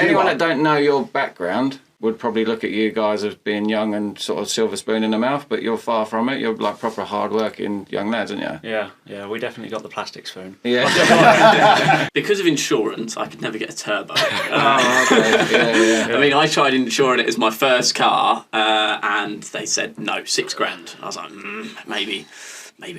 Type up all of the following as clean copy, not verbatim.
Anyone that don't know your background would probably look at you guys as being young and sort of silver spoon in the mouth, but you're far from it. You're like proper hard-working young lads, aren't you? Yeah, we definitely got the plastic spoon. Yeah. Because of insurance, I could never get a turbo. Oh, okay. Yeah. I mean, I tried insuring it as my first car, and they said no, £6,000. I was like, maybe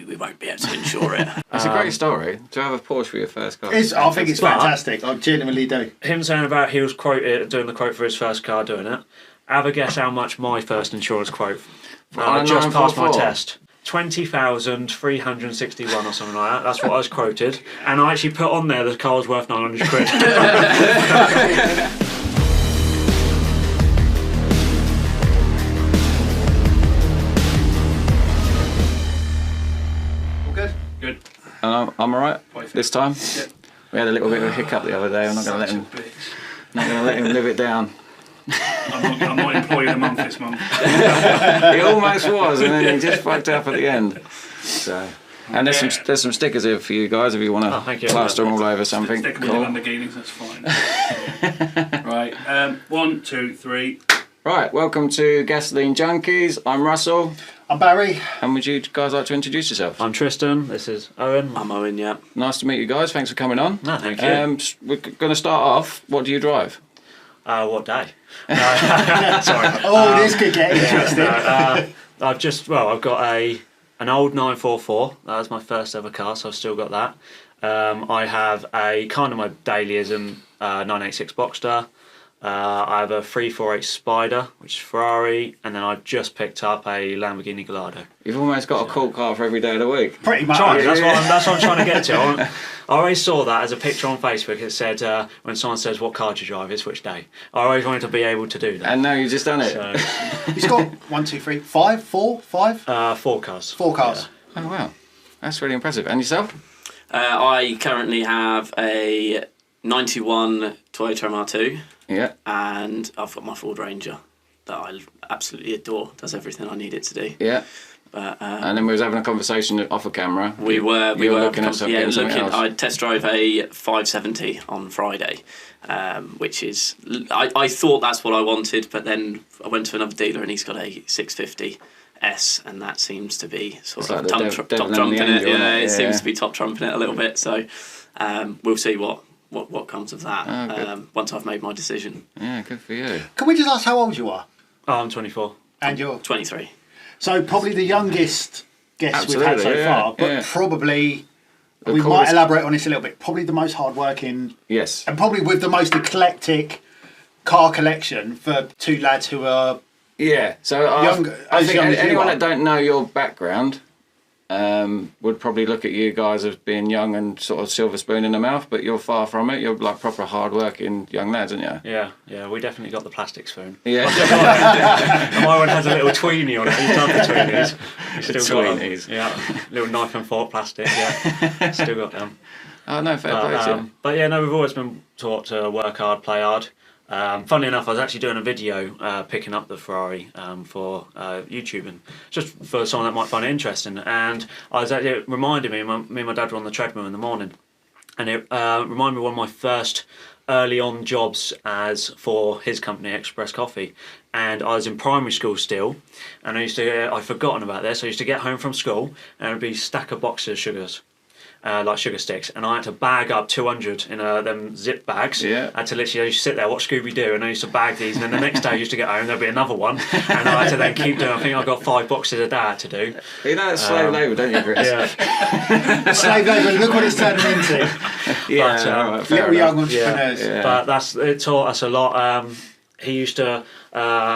we won't be able to insure it. It's a great story to have a Porsche for your first car. I think it's fantastic. I genuinely do. Him saying about he was doing the quote for his first car, doing it. Have a guess how much my first insurance quote. I just passed my test. 20,361 or something like that. That's what I was quoted, and I actually put on there the car was worth 900 quid. Good. And I'm alright this time. Yeah. We had a little bit of a hiccup the other day. I'm not going to let him live it down. I'm not employee of the month this month. He almost was, and then he just fucked up at the end. So, and there's some stickers here for you guys if you want to plaster them all over something. Stick them with the Lamborghinis, that's fine. Right, 1, 2, 3. Right, welcome to Gasoline Junkies. I'm Russell. I'm Barry. And would you guys like to introduce yourself? I'm Tristan. This is Owen. I'm Owen, yeah. Nice to meet you guys. Thanks for coming on. No, thank you. We're going to start off. What do you drive? What day? Sorry. This could get interesting. I've got an old 944. That was my first ever car, so I've still got that. I have a kind of my daily is an 986 Boxster. I have a 348 Spider, which is Ferrari, and then I've just picked up a Lamborghini Gallardo. You've almost got a cool car for every day of the week. Pretty much. That's what I'm trying to get to. I always saw that as a picture on Facebook. It said, when someone says, what car do you drive, it's which day. I always wanted to be able to do that. And now you've just done it. So, He's got 1, 2, 3, 5, 4, 5? 4 cars. 4 cars. Oh, wow. That's really impressive. And yourself? I currently have a 91 Toyota MR2. Yeah. And I've got my Ford Ranger that I absolutely adore. Does everything I need it to do. Yeah. But, and then we was having a conversation off a camera. We were looking at something. I test drove a 570 on Friday, which is I thought that's what I wanted, but then I went to another dealer and he's got a 650 S, and that seems to be sort of top trumping it. Yeah, it seems to be top trumping it a little bit. So we'll see what comes of that once I've made my decision. Yeah, good for you. Can we just ask how old you are? Oh, I'm 24. And you're 23. So probably the youngest guest we've had so far, but probably we coolest. might elaborate on this a little bit. Probably the most hardworking. Yes. And probably with the most eclectic car collection for two lads who are. Yeah. So I think anyone that don't know your background would probably look at you guys as being young and sort of silver spoon in the mouth, but you're far from it. You're like proper hard-working young lads, aren't you? Yeah, we definitely got the plastic spoon. Yeah. My one has a little tweenie on it. He's done the tweenies. He's still got them. Yeah, little knife and fork plastic. Yeah, still got them. Oh no, fair play to you. But yeah, no, we've always been taught to work hard, play hard. Funnily enough, I was actually doing a video picking up the Ferrari for YouTube, and just for someone that might find it interesting. And it reminded me, me and my dad were on the treadmill in the morning, and it reminded me of one of my first early on jobs for his company, Express Coffee. And I was in primary school still, and I'd forgotten about this. I used to get home from school, and it'd be a stack of boxes of sugars. Like sugar sticks, and I had to bag up 200 in them zip bags. Yeah. I had to literally sit there, watch Scooby-Doo, and I used to bag these, and then the next day I used to get home, there'd be another one, and I had to then keep doing. I think I got 5 boxes a day I had to do. You know, it's slave labour, don't you, Chris? Yeah. Slave labour, look what it's turning into. Yeah, but, little young entrepreneurs. Yeah. But it taught us a lot. He used to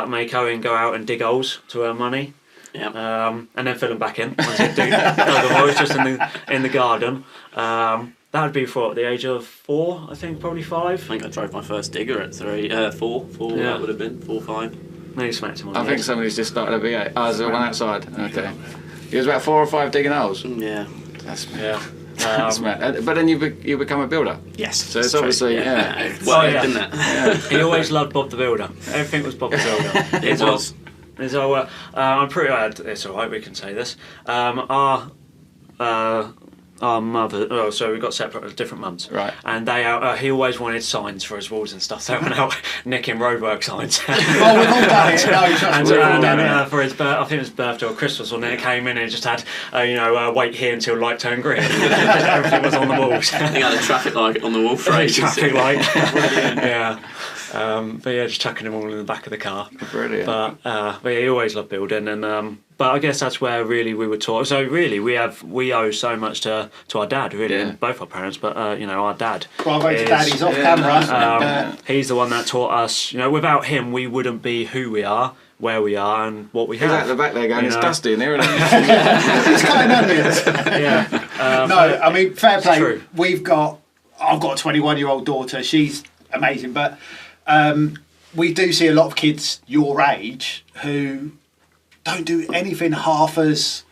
make Owen go out and dig holes to earn money. Yeah. And then fill them back in once he'd dug the holes just in the garden. That would be for the age of 4, I think, probably 5. I think I drove my first digger at 4. That would have been 4, 5. Then he smacked him on I think somebody's just started a V8. Oh, there's one outside. Okay. He was about 4 or 5 digging holes. Yeah. That's mad. Yeah. That's mad. But then you become a builder. Yes. So it's obviously, yeah. Well, didn't it? Yeah. He always loved Bob the Builder. Everything was Bob the Builder. It was. I'm pretty. It's all right. We can say this. Our our mother. Oh, so we got separate, different mums. Right. And he always wanted signs for his walls and stuff. So I went out nicking roadwork signs. Oh, we've all done it. No, and for his I think it was birthday or Christmas, when it came in and it just had, wait here until light turn green. Everything was on the walls. I think I had a traffic light on the wall for ages. Traffic light. Yeah. But yeah, just chucking them all in the back of the car. Brilliant. But yeah, he always loved building, and but I guess that's where really we were taught. So really, we owe so much to our dad, really, and both our parents. But our dad. Bravo to Dad. He's off camera. He's the one that taught us. Without him, we wouldn't be who we are, where we are, and what we have. He's out the back there going, it's dusty in here, isn't it? It's kind of onions. Yeah. No, I mean, fair play. True. I've got a 21-year-old daughter. She's amazing, but we do see a lot of kids your age who don't do anything half as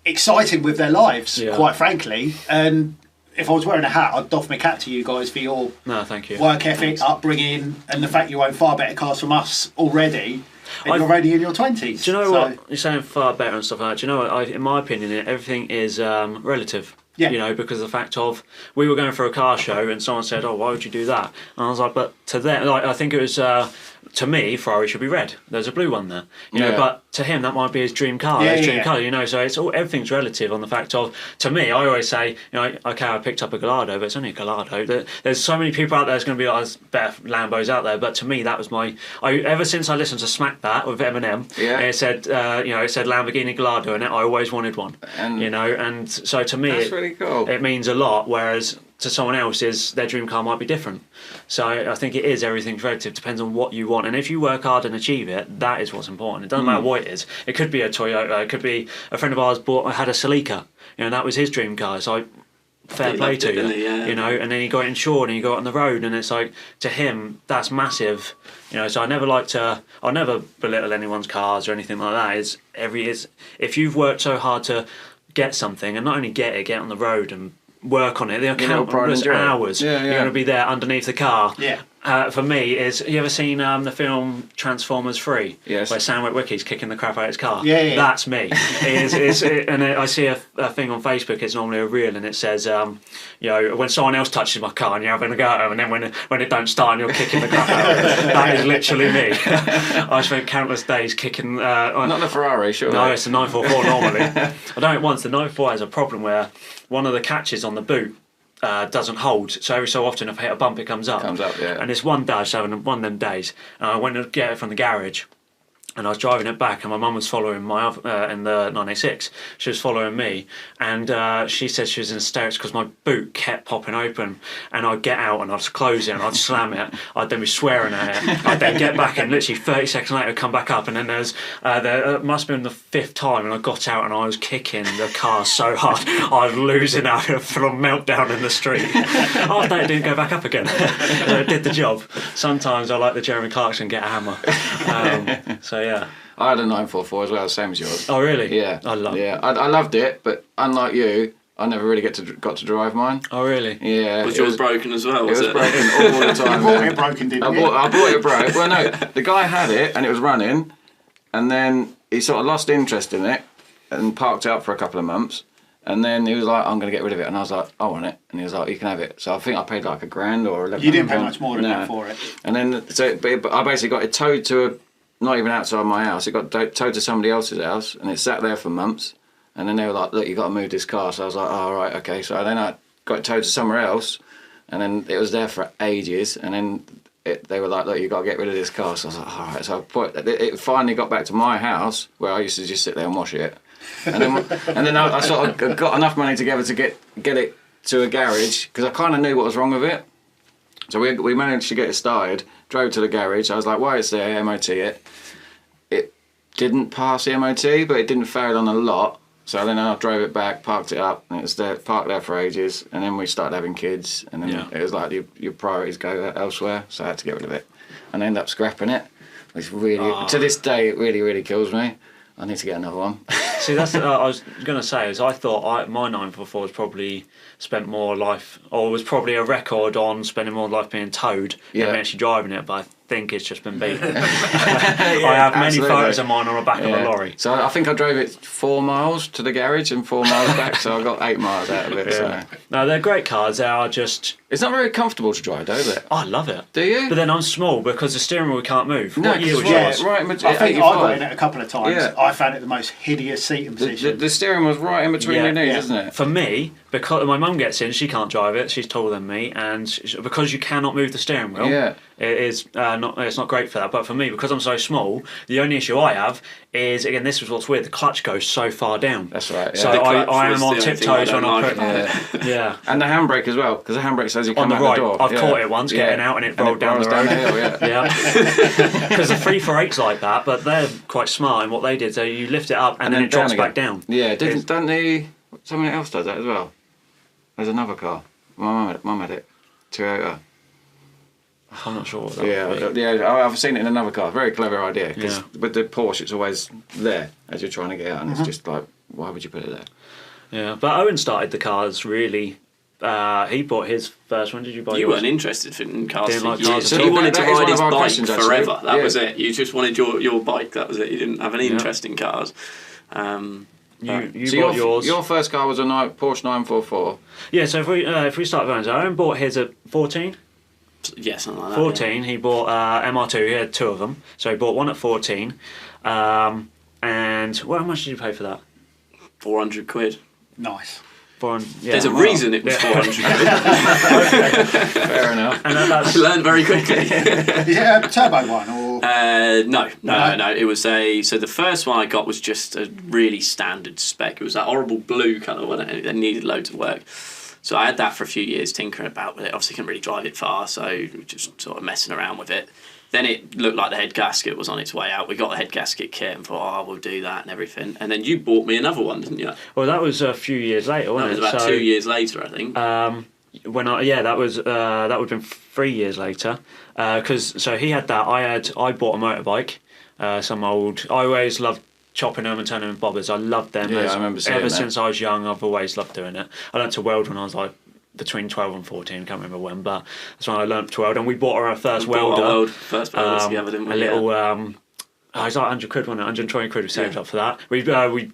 exciting with their lives, quite frankly. And if I was wearing a hat, I'd doff my cap to you guys for your thank you. work ethic, upbringing, and the fact you own far better cars from us already. And you're already in your 20s. Do you know what? You're saying far better and stuff like that. Do you know what? In my opinion, everything is relative. Yeah. Because the fact of, we were going for a car show and someone said, "Oh, why would you do that?" And I was like, "But to them, I think it was to me, Ferrari should be red. There's a blue one there, But to him, that might be his dream car, his dream colour, So it's everything's relative on the fact of. To me, I always say, okay, I picked up a Gallardo, but it's only a Gallardo. There's so many people out there. There's going to be there's better Lambos out there, but to me, that was ever since I listened to Smack That with Eminem, it said, it said Lamborghini Gallardo in it. I always wanted one, and so to me, that's really cool. It means a lot. Whereas to someone else, their dream car might be different. So I think it is everything's relative. Depends on what you want, and if you work hard and achieve it, that is what's important. It doesn't matter what it is. It could be a Toyota. It could be a friend of ours had a Celica. That was his dream car. So fair play to you. And then he got insured and he got on the road, and it's like, to him, that's massive. So I'll never belittle anyone's cars or anything like that. If you've worked so hard to get something, and not only get on the road and work on it, they'll count hours. You're going to be there underneath the car. Yeah. For me, you ever seen the film Transformers 3? Yes. Where Sam Witwicky's kicking the crap out of his car? Yeah. That's me. And I see a thing on Facebook, it's normally a reel, and it says, when someone else touches my car and you're having a go at them, and then when it don't start and you're kicking the crap out of it. That is literally me. I spent countless days kicking... Not the Ferrari, sure. No, it's a 944 normally. I done it once. The 944 has a problem where one of the catches on the boot doesn't hold, so every so often if I hit a bump it comes up, and it's one day I was having one of them days, and I went to get it from the garage, and I was driving it back, and my mum was following my in the 986. She was following me, and she said she was in hysterics because my boot kept popping open, and I'd get out and I'd close it and I'd slam it. I'd then be swearing at it. I'd then get back, and literally 30 seconds later come back up, and then there must have been the 5th time, and I got out and I was kicking the car so hard I was losing out from meltdown in the street. After that, it didn't go back up again. It did the job. Sometimes I like the Jeremy Clarkson get a hammer. So yeah. I had a 944 as well, same as yours. Oh really? Yeah. I loved it, but unlike you, I never really got to drive mine. Oh really? Yeah. Was yours broken as well? It was broken all the time. You bought it broken, didn't you? I bought it broke. Well, no, the guy had it and it was running, and then he sort of lost interest in it and parked it up for a couple of months. And then he was like, "I'm going to get rid of it," and I was like, "I want it," and he was like, "You can have it." So I think I paid like $1,000 or $1,100. You didn't pay much more than that for it. And then but I basically got it towed to not even outside my house. It got towed to somebody else's house, and it sat there for months. And then they were like, "Look, you got to move this car." So I was like, "Oh, right, okay." So then I got it towed to somewhere else, and then it was there for ages. And then they were like, "Look, you got to get rid of this car." So I was like, "All right." So it finally got back to my house where I used to just sit there and wash it. And then I sort of got enough money together to get it to a garage, because I kind of knew what was wrong with it. So we managed to get it started, drove to the garage. I was like, "Why, it's there, MOT it." It didn't pass the MOT, but it didn't fail on a lot. So then I drove it back, parked it up, and it was there, parked there for ages. And then we started having kids, and then it was like your priorities go elsewhere, so I had to get rid of it. And I ended up scrapping it, which really, to this day, it really, really kills me. I need to get another one. See, that's what I was going to say, is I thought my 944 was probably was probably a record on spending more life being towed than actually driving it, but think it's just been beaten. I have many photos of mine on the back of a lorry. So I think I drove it 4 miles to the garage and 4 miles back, so I got 8 miles out of it. So. No, they're great cars. They are just... It's not very comfortable to drive, though, is it? I love it. Do you? But then I'm small because the steering wheel can't move. No, what year was yours? yours? Right, I think I got in it a couple of times. Yeah. I found it the most hideous seating position. The steering was right in between your knees, isn't it? For me, because my mum gets in, she can't drive it. She's taller than me, and because you cannot move the steering wheel, it is it's not great for that. But for me, because I'm so small, the only issue I have is, again, this is what's weird. The clutch goes so far down. That's right. Yeah. So I am on tiptoes when I put it. And the handbrake as well, because the handbrake says you come on the out right. the door. I've caught it once getting out, and it rolled down the road. Because the 348's like that, but they're quite smart in what they did. So you lift it up and then it drops back down. Yeah, don't someone else does that as well? There's another car. My mum had it. Toyota. I'm not sure what that I've seen it in another car. Very clever idea. Because with the Porsche, it's always there as you're trying to get out, and it's just like, why would you put it there? Yeah, but Owen started the cars really. He bought his first one. Did you buy yours? You weren't interested in cars. Didn't like cars so you wanted to ride his bike forever. Actually. That was it. You just wanted your bike. That was it. You didn't have any interest in cars. You bought yours. Your first car was a Porsche 944. Yeah, so if we start going, so Owen bought his at 14. Yeah, something like that. 14. Yeah. He bought MR2. He had 2 of them, so he bought one at 14. And how much did you pay for that? £400. Nice. There's a reason it was 400 quid. Fair enough. And I learned very quickly. Yeah, a turbo one or? No. It was so the first one I got was just a really standard spec. It was that horrible blue colour one, and it needed loads of work. So I had that for a few years, tinkering about with it. Obviously, couldn't really drive it far, so just sort of messing around with it. Then it looked like the head gasket was on its way out. We got the head gasket kit and thought, we'll do that and everything. And then you bought me another one, didn't you? Well, that was a few years later, wasn't it? That was about 2 years later, I think. That would have been 3 years later. So he had that. I bought a motorbike, some old. I always loved chopping them and turning them bobbers. I loved them. Yeah, I remember seeing ever that. Since I was young, I've always loved doing it. I learned to weld when I was like between 12 and 14, I can't remember when, but that's when I learnt to weld. And we bought our first welder. First welder together, didn't we? A little, it was like 100 quid, wasn't it? 120 quid we saved up for that. We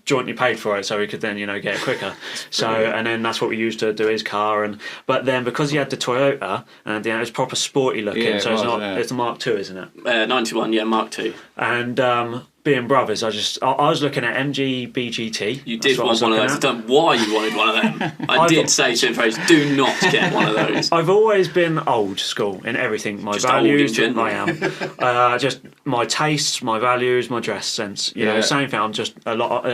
jointly paid for it so we could then, get it quicker. So, and then that's what we used to do his car. But then because he had the Toyota, and it was proper sporty looking, it's the Mark II, isn't it? 91, yeah, Mark II. And being brothers, I was looking at MG BGT. You did want one of those. I don't know why you wanted one of them. I did say to him first, do not get one of those. I've always been old school in everything. My values, I am. Just my tastes, my values, my dress sense. Same thing. I'm just a lot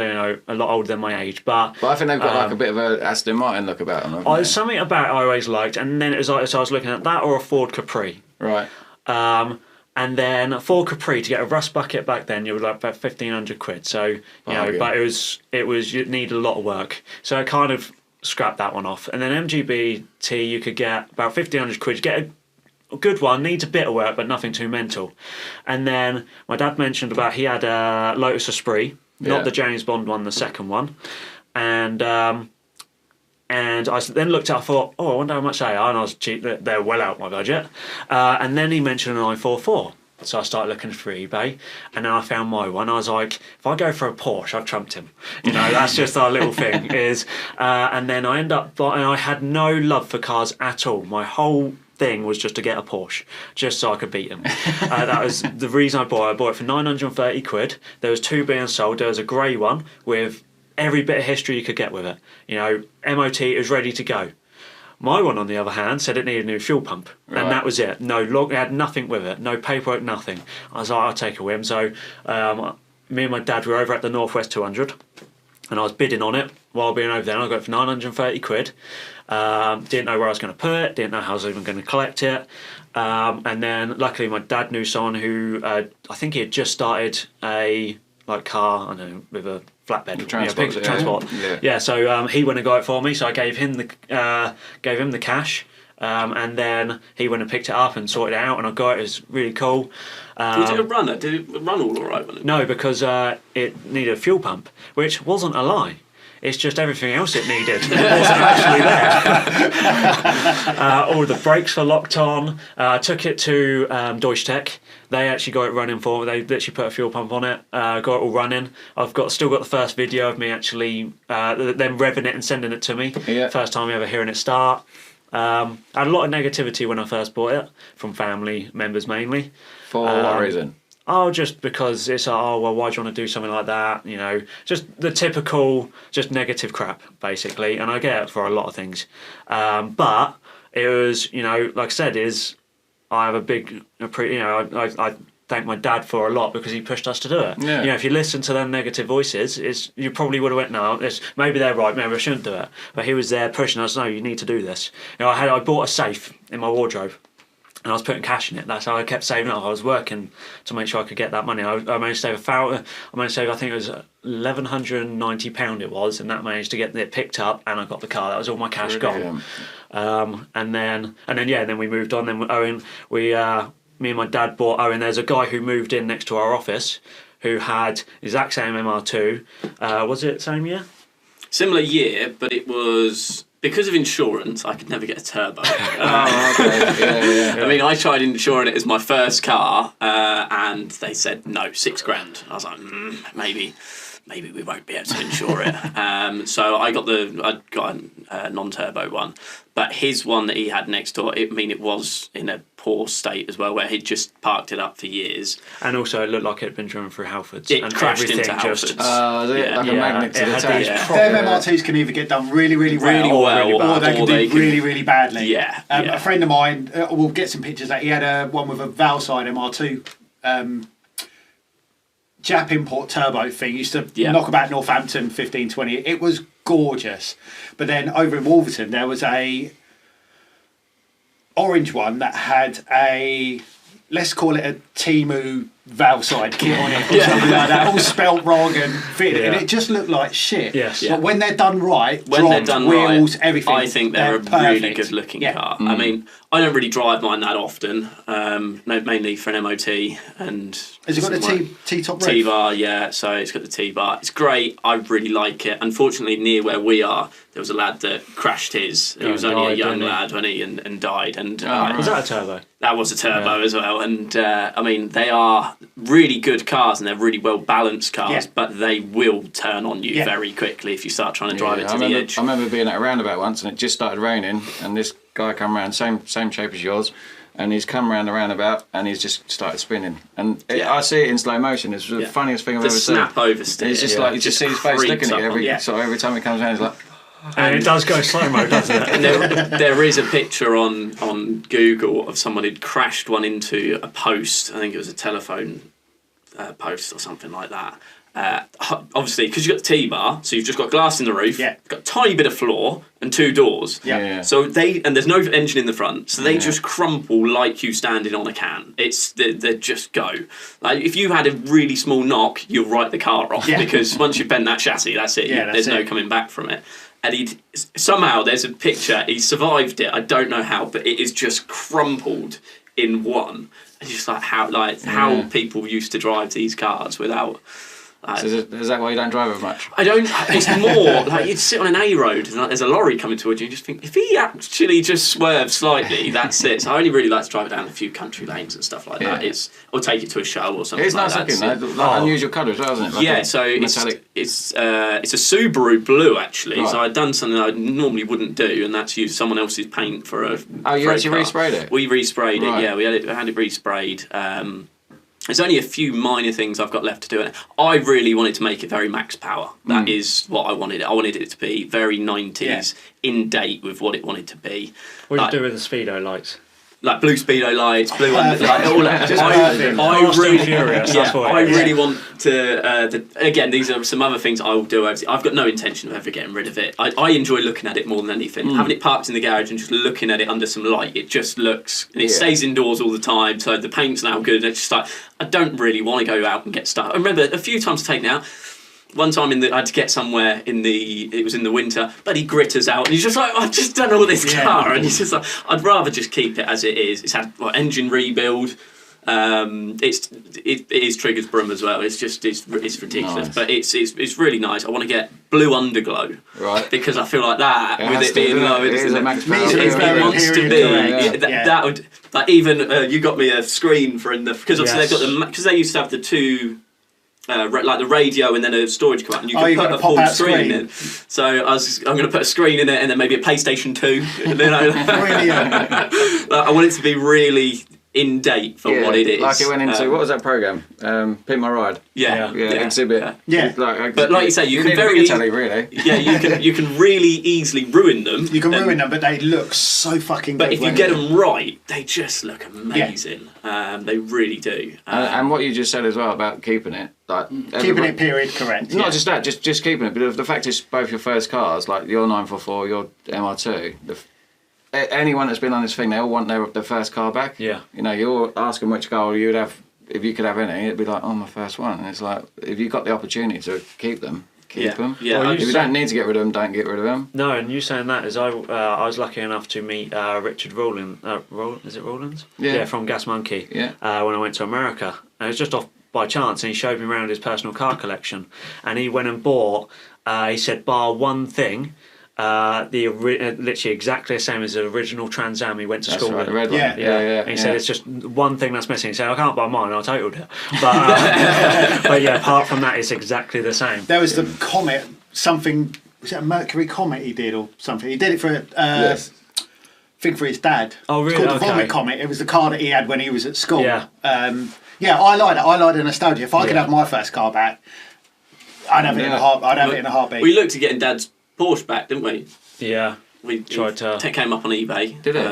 older than my age. But I think they've got like a bit of a Aston Martin look about them. Something about it I always liked, and then it was like, so I was looking at that or a Ford Capri. Right. And then a Ford Capri, to get a rust bucket back then, you were like about 1,500 quid. So but it needed a lot of work. So I kind of scrapped that one off. And then MGBT, you could get about 1,500 quid. You get a good one, needs a bit of work, but nothing too mental. And then my dad mentioned about he had a Lotus Esprit, not the James Bond one, the second one, and I then looked at it, I thought, I wonder how much they are, and I was cheap, they're well out my budget. And then he mentioned a 944. So I started looking for eBay, and then I found my one. I was like, if I go for a Porsche, I've trumped him. That's just our little thing. And then I end up buying, I had no love for cars at all. My whole thing was just to get a Porsche, just so I could beat him. That was the reason I bought it. I bought it for 930 quid. There was 2 being sold. There was a grey one with every bit of history you could get with it. MOT is ready to go. My one, on the other hand, said it needed a new fuel pump, and that was it. No log, it had nothing with it, no paperwork, nothing. I was like, I'll take a whim. So me and my dad were over at the Northwest 200, and I was bidding on it while being over there, and I got it for 930 quid. Didn't know where I was going to put it, didn't know how I was even going to collect it. And then, luckily, my dad knew someone who, I think he had just started a car, with a flatbed, transport. Yeah. So he went and got it for me. So I gave him the cash, and then he went and picked it up and sorted it out, and I got it. It was really cool. Did it run? Did it run all right? No, because it needed a fuel pump, which wasn't a lie. It's just everything else it needed. It wasn't actually there. All the brakes were locked on. I took it to Deutsche Tech. They actually got it running for me. They literally put a fuel pump on it, got it all running. I've still got the first video of me actually them revving it and sending it to me. Yeah. First time ever hearing it start. I had a lot of negativity when I first bought it, from family members mainly. For what reason? Oh, just because it's like, oh, well, why do you want to do something like that? You know, just the typical, just negative crap, basically. And I get it for a lot of things. But it was, you know, like I said, I have a big, you know, I thank my dad for a lot because he pushed us to do it. Yeah. You know, if you listen to them negative voices, you probably would have went, no, maybe they're right, maybe I shouldn't do it. But he was there pushing us, no, you need to do this. You know, I bought a safe in my wardrobe. And I was putting cash in it. That's how I kept saving up. I was working to make sure I could get that money. I managed to save I think it was £1,190 it was, and that managed to get it picked up, and I got the car. That was all my cash gone. And then we moved on. Then Owen, me and my dad bought Owen. There's a guy who moved in next to our office who had the exact same MR2. Was it same year? Similar year, but it was... Because of insurance, I could never get a turbo. Okay. Yeah. I mean, I tried insuring it as my first car, and they said no, £6,000. I was like, maybe we won't be able to insure it. So I got a non-turbo one, but his one that he had next door, it was in a poor state as well, where he'd just parked it up for years. And also, it looked like it had been driven through Halfords. It and crashed into Halfords. Like a magnet to the tank. Them MR2s can either get done really well, or they can do really, really badly. Yeah. A friend of mine, we'll get some pictures. He had one with a valve side MR2. Jap import turbo thing, used to knock about Northampton 15-20. It was gorgeous. But then over in Wolverton there was a orange one that had a, let's call it a Temu valve side kit on it or something like that, all spelt wrong and fitted, and it just looked like shit. Yes. But when they're done right, wheels, everything, I think they're a really good looking car. I mean, I don't really drive mine that often, mainly for an MOT. And has it got a T-top roof? T-bar, yeah, so it's got the T-bar. It's great, I really like it. Unfortunately, near where we are, there was a lad that crashed his. He was only a young lad when and died. And was that a turbo? That was a turbo as well. And I mean, they are really good cars and they're really well balanced cars, but they will turn on you very quickly if you start trying to drive it to the edge. I remember being at a roundabout once and it just started raining, and this guy come around, same shape as yours, and he's come around the roundabout and he's just started spinning. And I see it in slow motion. It's the funniest thing I've ever seen. Snap oversteer. It's just like you just see his face looking at you every time he comes around. He's like. And it does go slow-mo, doesn't it? And there is a picture on Google of someone who'd crashed one into a post. I think it was a telephone post or something like that. Obviously, because you've got the T-bar, so you've just got glass in the roof, got a tiny bit of floor and two doors. So and there's no engine in the front, so they just crumple like you standing on a can. They just go. Like if you had a really small knock, you'll write the car off because once you bend that chassis, that's it. There's no coming back from it. And somehow there's a picture. He survived it. I don't know how, but it is just crumpled in one. It's just like how people used to drive these cars without. So is that why you don't drive it much? I don't. It's more like you'd sit on an A road and there's a lorry coming towards you and you just think, if he actually just swerves slightly, that's it. So I only really like to drive it down a few country lanes and stuff like that. Or take it to a show or something. It's nice looking though, like unusual colour as well, isn't it? Like so it's a Subaru blue actually. Right. So I'd done something I normally wouldn't do, and that's use someone else's paint for a. Oh, you actually resprayed it? We resprayed it. Yeah, we had it resprayed. There's only a few minor things I've got left to do. And I really wanted to make it very max power. That is what I wanted. I wanted it to be very 90s, in date with what it wanted to be. What do you do with the speedo lights? Like blue speedo lights, blue like all that. I really want to. Again, these are some other things I will do. I've got no intention of ever getting rid of it. I enjoy looking at it more than anything. Having it parked in the garage and just looking at it under some light, it just looks. And it stays indoors all the time, so the paint's now good. It's just like I don't really want to go out and get stuff. I remember a few times taking it out. One time I had to get somewhere it was in the winter, bloody gritters out, and he's just like, I've just done all this car, and he's just like, I'd rather just keep it as it is. It's had engine rebuild, It is Trigger's broom as well. It's ridiculous, Nice. but it's really nice. I want to get blue underglow, Right. because I feel like that with it being low, it is a max power. it wants to be. Correct. That would, like, even you got me a screen for because obviously they've got because they used to have the two. Like the radio and then a storage card, and you can put a full screen in. So I'm going to put a screen in it, and then maybe a PlayStation 2. Brilliant. I want it to be really in date for what it is. Like it went into what was that program? Pimp My Ride. Yeah. Exhibit. Yeah. But like you say, you can very really. Yeah, you can really easily ruin them. You can ruin them, but they look so fucking good. But if you get them right, they just look amazing. They really do. And what you just said as well about keeping it, like keeping it period correct. Not just that, just keeping it. But the fact is, both your first cars, like your 944, your MR2, anyone that's been on this thing, they all want their first car back. Yeah. You know, you're asking which car you'd have if you could have any. It'd be like, oh, my first one. And it's like, if you got the opportunity to keep them, keep them. Yeah. Well, if you don't need to get rid of them, don't get rid of them. No, and you saying that is I was lucky enough to meet Richard Rowland. Is it Rowlands? Yeah. From Gas Monkey. Yeah. When I went to America, and it was just off by chance, and he showed me around his personal car collection, and he went and bought. He said, bar one thing. Literally exactly the same as the original Trans Am he went to school right, with. the red one. Yeah. And he said it's just one thing that's missing. He said I can't buy mine, I totaled it. But yeah, apart from that, it's exactly the same. There was the Comet, something, was it a Mercury Comet he did or something? He did it for thing for his dad. Oh, really? It's called the Okay. Vomit Comet. It was the car that he had when he was at school. Yeah. I like it. I like the nostalgia. If I could have my first car back, I'd have it in a heartbeat. We looked at getting Dad's Porsche back, didn't we? Yeah. We tried to. came up on eBay. Did it?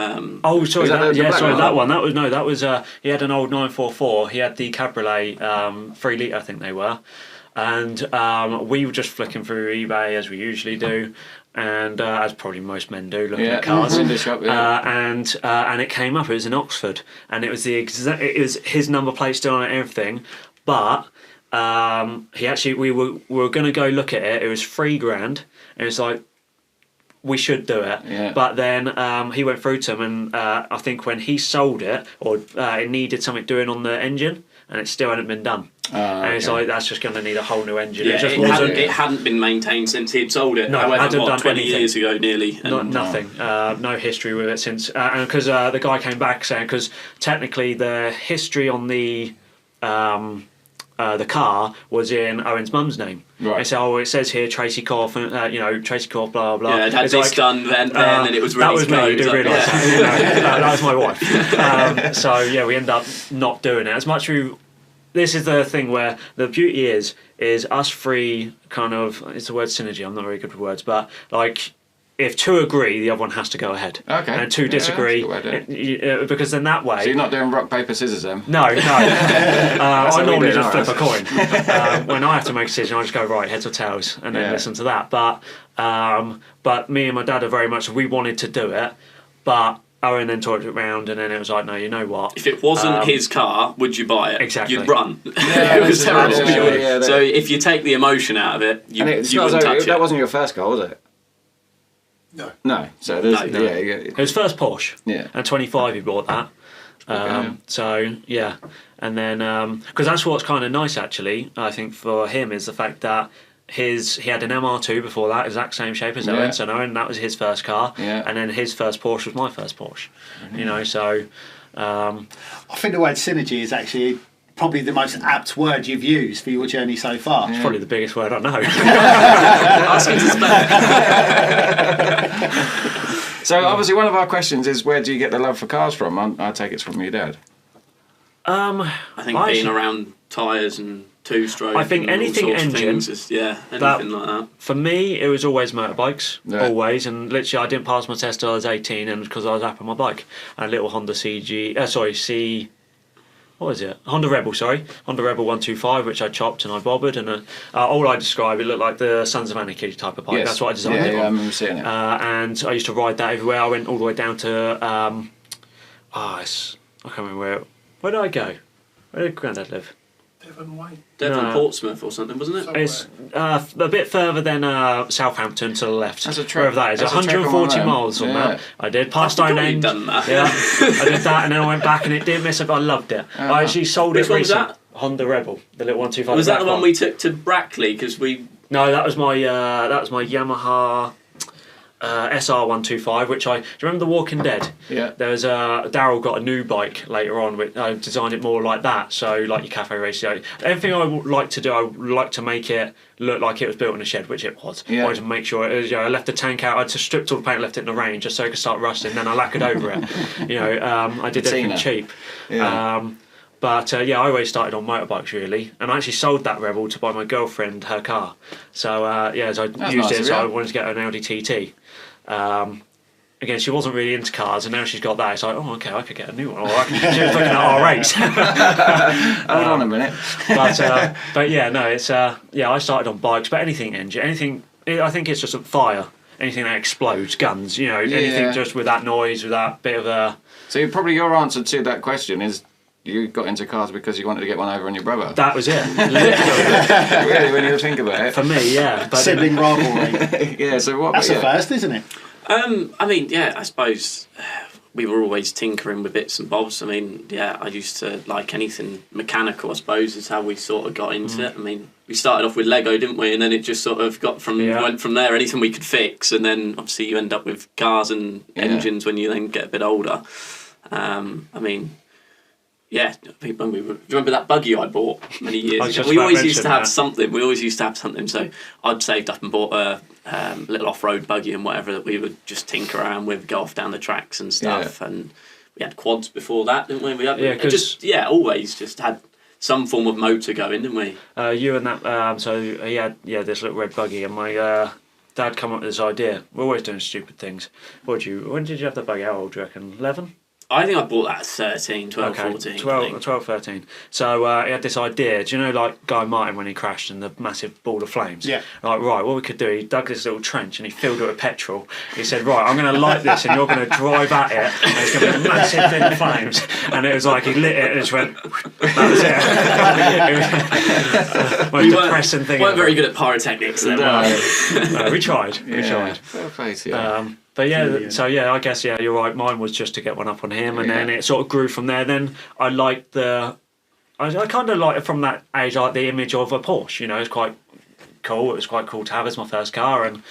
Oh, sorry. Was that the black That one? one. That was. He had an old 944. He had the Cabriolet, 3 litre, I think they were, and we were just flicking through eBay as we usually do, and as probably most men do, looking at cars. In the shop, and it came up. It was in Oxford, and it was It was his number plate still on it, and everything, but. We were going to go look at it. It was $3,000, and it's like we should do it. Yeah. But then he went through to him, and I think when he sold it, or it needed something doing on the engine, and it still hadn't been done. And it's like that's just going to need a whole new engine. Yeah, it hadn't been maintained since he'd sold it. No, however, hadn't done 20 anything. years ago, nearly. Nothing. No history with it since. And because the guy came back saying, because technically the history on the car was in Owen's mum's name. Right. They said, it says here Tracy Corf, Tracy Corf, blah, blah, blah. Yeah, it had this done then, and it was really that was me, you do realise that. That was my wife. So, we ended up not doing it. As much as this is the thing where the beauty is us three kind of, it's the word synergy, I'm not very good with words, but like, if two agree, the other one has to go ahead. Okay. And two disagree, because then that way... So you're not doing rock, paper, scissors then? No. I normally just flip a ours. coin. When I have to make a decision, I just go, right, heads or tails, and then listen to that. But me and my dad are very much, we wanted to do it, but Owen then talked it round, and then it was like, no, you know what? If it wasn't his car, would you buy it? Exactly. You'd run. Yeah, it was terrible. So if you take the emotion out of it, you wouldn't touch it. That wasn't your first car, was it? No. So there's, No. It was first Porsche. Yeah. And 25 he bought that. So, yeah. And then, because that's what's kind of nice, actually, I think, for him, is the fact that he had an MR2 before that, exact same shape as Owen, so Owen, that was his first car. Yeah. And then his first Porsche was my first Porsche. So... I think the word synergy is actually probably the most apt word you've used for your journey so far. It's probably the biggest word I know. Asking to spell. So obviously one of our questions is, where do you get the love for cars from? I take it's from your dad. I think being around tyres and two-stroke. I think and all anything sorts of engine, things anything like that. For me, it was always motorbikes, Yeah. always. And literally, I didn't pass my test till I was 18, and because I was up on my bike. A little Honda Honda Rebel, Honda Rebel 125, which I chopped and I bobbered, and all I describe, it looked like the Sons of Anarchy type of bike. Yes. That's what I designed it on. I remember seeing it. And I used to ride that everywhere. I went all the way down to I can't remember where did I go? Where did Grandad live? Devon, Portsmouth or something, wasn't it? Somewhere. It's a bit further than Southampton to the left. That's a trek. Wherever that is. That's 140 miles on that. I did. Past Stonehenge. Done that. Yeah. I did that and then I went back and it didn't miss it, but I loved it. I actually sold it Which one was recently. Honda Rebel, the little 125. Was that the one we took to Brackley? Because we... No, that was my Yamaha SR125, which do you remember The Walking Dead? Yeah. There was Daryl got a new bike later on. I designed it more like that, so like your cafe race. Everything I would like to do, I would like to make it look like it was built in a shed, which it was. Yeah. I wanted to make sure it was. I left the tank out. I just stripped all the paint, left it in the rain, just so it could start rusting. Then I lacquered over it. I did everything cheap. Yeah. But I always started on motorbikes really, and I actually sold that Rebel to buy my girlfriend her car. So so I That's used nice it. of So you. I wanted to get her an Audi TT. Again, she wasn't really into cars, and now she's got that. It's like, oh, okay, I could get a new one. Or she was looking at R8. Hold on a minute. But yeah, no, it's I started on bikes, but anything engine, anything. I think it's just a fire. Anything that explodes, guns, anything just with that noise, with that bit of a. So your answer to that question is you got into cars because you wanted to get one over on your brother. That was it. Literally. Really, when you think about it. For me, yeah. But Sibling rivalry. Yeah. So what? That's the first, isn't it? I mean, yeah, I suppose we were always tinkering with bits and bobs. I mean, yeah, I used to like anything mechanical, I suppose, is how we sort of got into it. I mean, we started off with Lego, didn't we? And then it just sort of went from there, anything we could fix. And then obviously you end up with cars and engines when you then get a bit older. I mean, yeah, I think when do you remember that buggy I bought many years ago? We always used to have something. So I'd saved up and bought a little off-road buggy and whatever that we would just tinker around with, go off down the tracks and stuff. Yeah. And we had quads before that, didn't we? We had always just had some form of motor going, didn't we? You and that. So he had this little red buggy, and my dad come up with this idea. We're always doing stupid things. When did you have that buggy? How old do you reckon? 11? I think I bought that at 13, 12, 14. 12, 13. So he had this idea. Do you know, like Guy Martin when he crashed and the massive ball of flames? Yeah. Like, right, what we could do, he dug this little trench and he filled it with petrol. He said, right, I'm going to light this and you're going to drive at it and it's going to be a massive thing of flames. And it was like, he lit it and it just went, that was it. Most depressing thing weren't very good at pyrotechnics then, No, we tried. We tried. Fair play to you. But I guess you're right. Mine was just to get one up on him, and then it sort of grew from there. Then I liked I kind of liked from that age, like the image of a Porsche. It's quite cool. It was quite cool to have as my first car, and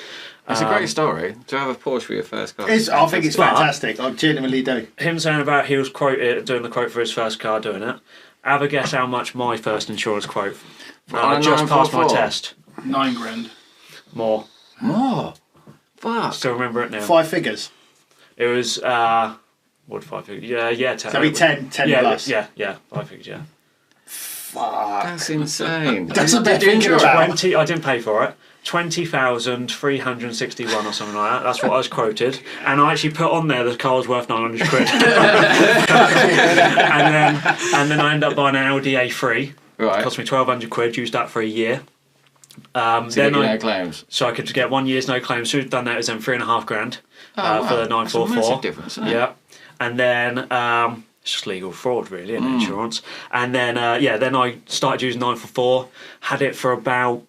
it's a great story to have a Porsche for your first car. I think it's fantastic. I genuinely do. Him saying about he was doing the quote for his first car, doing it. Have a guess how much my first insurance quote. I just passed my test. £9,000. More. Fuck. Still remember it now. 5 figures. It was what 5 figures? Yeah. 10. So it'd be 10 plus. Yeah, 5 figures. Yeah. Fuck. That's insane. That's a bit thinking I about. didn't pay for it. 20,361 or something like that. That's what I was quoted, and I actually put on there the car was worth 900 quid. and then I ended up buying an Audi A3. Right. It cost me 1,200 quid. Used that for a year. No claims. So I could get 1 year's no claims. So we've done that. It was then £3,500 wow. for the 944. That's a massive difference, isn't it? Yeah, and then it's just legal fraud, really, isn't it, insurance? And then then I started using 944. Had it for about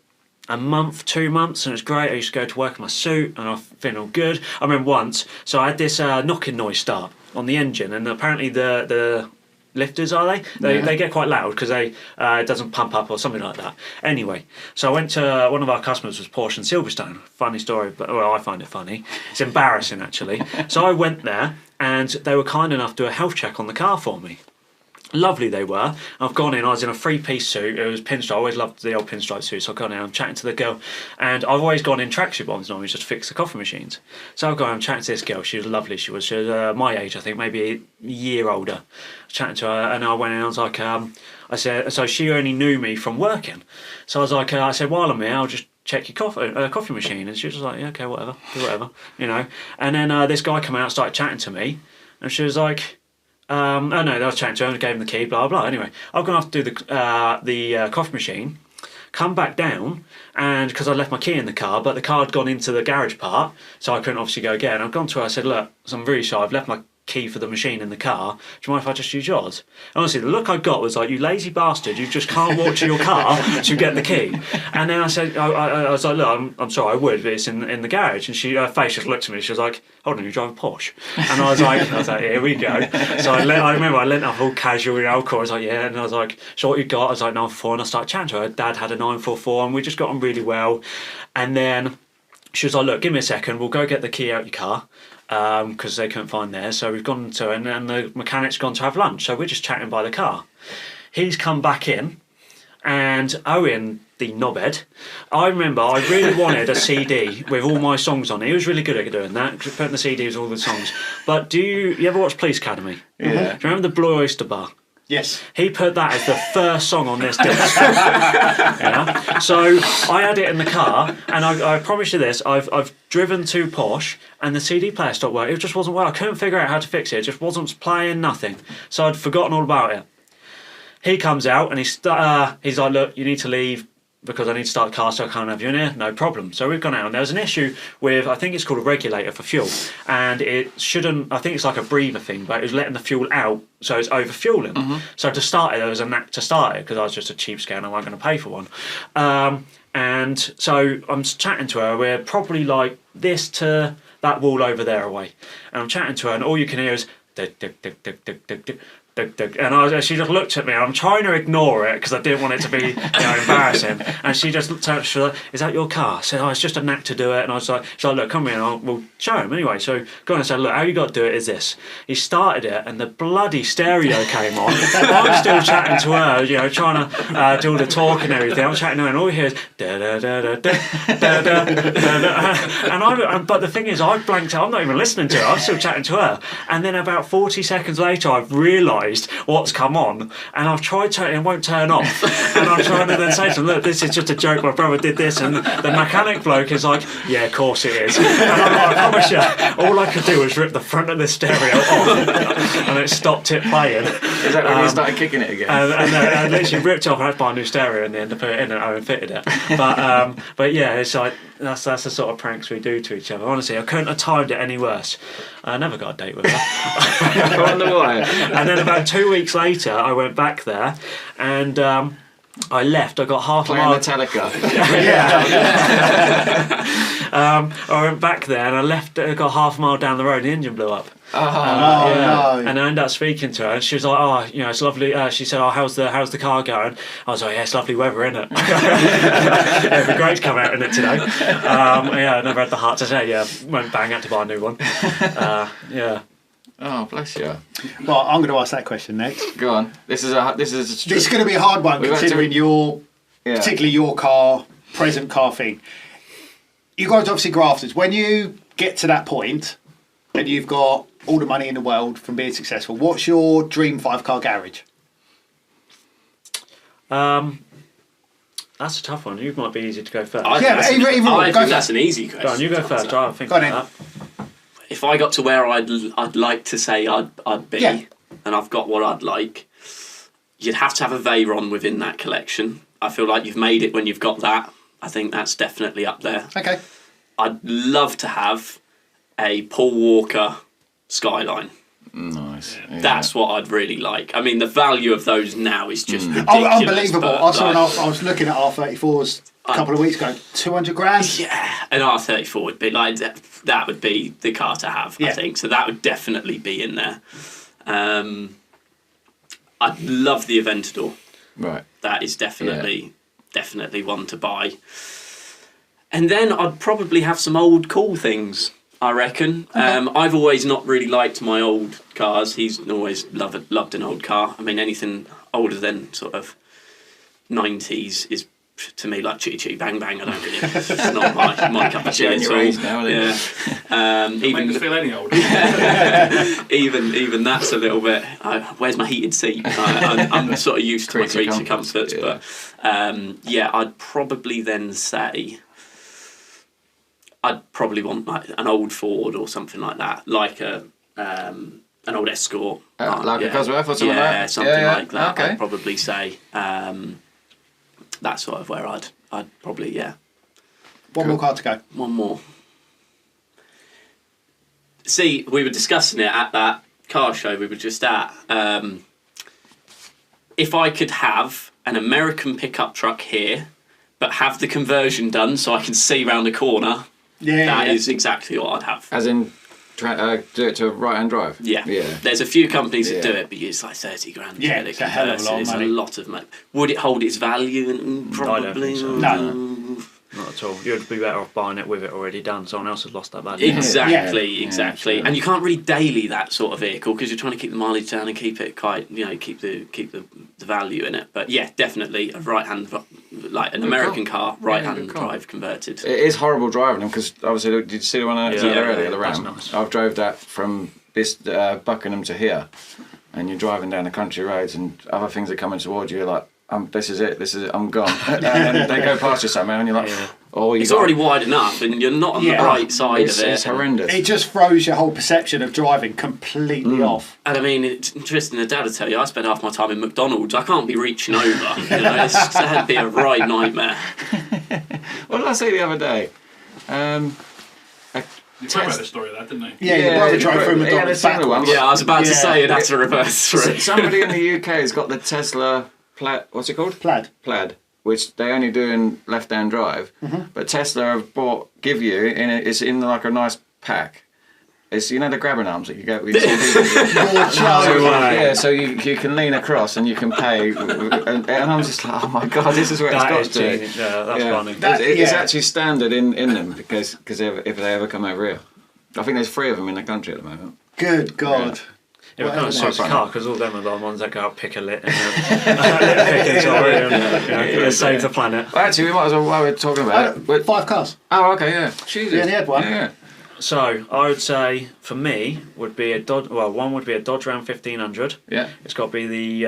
a month, 2 months, and it was great. I used to go to work in my suit, and I felt all good. I remember once, so I had this knocking noise start on the engine, and apparently the lifters they get quite loud because it doesn't pump up or something like that. Anyway, so I went to one of our customers was Porsche and Silverstone. Funny story, but I find it funny. It's embarrassing actually. So I went there and they were kind enough to do a health check on the car for me. Lovely they were. I've gone in, I was in a 3-piece suit, it was pinstripe, I always loved the old pinstripe suit, so I've gone in, I'm chatting to the girl, and I've always gone in tracksuit bottoms normally just to fix the coffee machines. So I've gone, I'm chatting to this girl, she was lovely, she was my age I think, maybe a year older. I was chatting to her, and I went in and I was like, I said, so she only knew me from working. So I was like, I said, while I'm here, I'll just check your coffee machine, and she was like, yeah, okay, whatever, do whatever, And then this guy came out and started chatting to me, and she was like, I was chatting to him, gave him the key, blah blah. Anyway, I've gone off to do the coffee machine, come back down, and because I left my key in the car, but the car had gone into the garage part, so I couldn't obviously go again. I've gone to her, I said, look, so I'm really shy, I've left my key for the machine in the car. Do you mind if I just use yours? And honestly, the look I got was like, you lazy bastard, you just can't walk to your car to get the key. And then I said, I was like, look, I'm sorry, I would, but it's in the garage. And her face just looked at me. She was like, hold on, you drive a Porsche? And I was like, here we go. So I remember I leant up all casual, of course. I was like, yeah. And I was like, so what you got? I was like, 944. And I started chatting to her. Dad had a 944, and we just got on really well. And then she was like, look, give me a second. We'll go get the key out your car. Because they couldn't find theirs. So we've gone to, and the mechanic's gone to have lunch. So we're just chatting by the car. He's come back in, and Owen, the knobhead, I remember I really wanted a CD with all my songs on it. He was really good at doing that, putting the CD with all the songs. But do you ever watch Police Academy? Yeah. Do you remember the Blue Oyster Bar? Yes. He put that as the first song on this disc. Yeah? So I had it in the car, and I promise you this, I've driven to Porsche, and the CD player stopped working. It just wasn't well. I couldn't figure out how to fix it. It just wasn't playing, nothing. So I'd forgotten all about it. He comes out, and he's like, look, you need to leave, because I need to start the car, so I can't have you in here. No problem. So we've gone out, and there was an issue with, I think it's called a regulator for fuel, and it shouldn't, I think it's like a breather thing, but it was letting the fuel out, so it's over fueling. Mm-hmm. So to start it, there was a knack to start it, because I was just a cheapskate and I wasn't going to pay for one. And so I'm chatting to her, we're probably like this to that wall over there away, and I'm chatting to her, and all you can hear is dick, dick, dick, dick, dick, dick, dick. And she just looked at me. I'm trying to ignore it because I didn't want it to be embarrassing. And she just looked at me. She was like, "Is that your car?" I said, "Oh, it's just a knack to do it." And I was like, "She's like, look, come here, and we'll show him anyway." So go on and said, "Look, how you got to do it is this." He started it, and the bloody stereo came on. I'm still chatting to her, trying to do all the talk and everything. I'm chatting to her, and all you hear is da da da da da da da. And but the thing is, I blanked out. I'm not even listening to her. I'm still chatting to her. And then about 40 seconds later, I've realised what's come on, and I've tried to, it won't turn off, and I'm trying to then say to them, look, this is just a joke, my brother did this, and the mechanic bloke is like, yeah, of course it is. And I'm like, I promise you, all I could do was rip the front of the stereo off, and it stopped it playing. Is that when you started kicking it again? And I literally ripped it off, and I had to buy a new stereo in the end to put it in, and Owen fitted it. But yeah, it's like, that's the sort of pranks we do to each other. Honestly, I couldn't have timed it any worse. I never got a date with her. I wonder why. And then about 2 weeks later, I went back there, and I left. I got half playing a mile. Metallica. I went back there, and I left. I got half a mile down the road, and the engine blew up. No. And I ended up speaking to her, and she was like, "Oh, it's lovely." She said, "Oh, how's the car going?" I was like, "Yeah, it's lovely weather, isn't it?" It'd be great to come out in it today. I never had the heart to say, went bang, had to buy a new one. Oh, bless you. Well, I'm going to ask that question next. Go on. This is going to be a hard one, considering particularly your present car thing. You guys are obviously grafters. When you get to that point, and you've got all the money in the world from being successful, what's your dream 5-car garage? That's a tough one. You might be easy to go first. I think that's an easy question. Go on, you go first. I think go on then. If I got to where I'd like to say I'd be, and I've got what I'd like, you'd have to have a Veyron within that collection. I feel like you've made it when you've got that. I think that's definitely up there. Okay. I'd love to have a Paul Walker Skyline. Nice. Yeah. That's what I'd really like. I mean, the value of those now is just ridiculous. Unbelievable. I was looking at R34s a couple of weeks ago. 200 grand. Yeah, an R34 would be like that. Would be the car to have. I think so. That would definitely be in there. I'd love the Aventador. Right. That is definitely one to buy. And then I'd probably have some old cool things, I reckon. Okay. I've always not really liked my old cars. He's always loved an old car. I mean, anything older than sort of 90s is, to me, like chitty chitty bang bang. I don't really, it's not my cup of tea at all. Even make us feel any older. even that's a little bit. Where's my heated seat? I'm sort of used to my creature comforts, but I'd probably then say I'd probably want like an old Ford or something like that, like an old Escort, like a Cosworth or something like that. Something like that. Okay. I'd probably say. That's sort of where I'd probably One more car to go. One more. See, we were discussing it at that car show we were just at, if I could have an American pickup truck here, but have the conversion done so I can see round the corner, that is exactly what I'd have. As in, do it to right-hand drive? Yeah. There's a few companies that do it, but it's like 30 grand. Yeah, it's a hell of a lot of money. It's a lot of money. Would it hold its value? Probably. No. Not at all. You'd be better off buying it with it already done. Someone else has lost that value. Exactly. Sure. And you can't really daily that sort of vehicle because you're trying to keep the mileage down and keep it quite, keep the value in it. But yeah, definitely a right-hand, like an American car, right-hand drive converted. It is horrible driving them because obviously, did you see the one earlier, the Ram? Nice. I've drove that from this Buckingham to here, and you're driving down the country roads, and other things are coming towards you. You're like, this is it, I'm gone. And then they go past you somehow, and you're like, it's already wide enough, and you're not on the right side of it. It's horrendous. It just throws your whole perception of driving completely off. And I mean, it's interesting, the dad would tell you, I spend half my time in McDonald's, I can't be reaching over. That'd be a right nightmare. What did I say the other day? You talked about the story of that, didn't you? Yeah, your brother drove through McDonald's backwards. Yeah, I was about to say you'd have to reverse through. Somebody in the UK has got the Tesla what's it called? Plaid, which they only do in left-hand drive. But Tesla have give you it's in like a nice pack. It's the grabbing arms that you get. So you can lean across and you can pay, and I'm just like, oh my god, this is where it's got to. Yeah, that's funny. It's actually standard in them because if they ever come over here, I think there's 3 of them in the country at the moment. Good God. Yeah, it kind of suits a car because all them are the ones that go out pick a lit and save the planet. Well, actually, we might as well, while we're talking about it. 5 cars. Oh, okay, yeah. Jesus. Yeah, he had one. Yeah. So I would say for me would be a Dodge. Well, one would be a Dodge Ram 1500. Yeah. It's got to be the.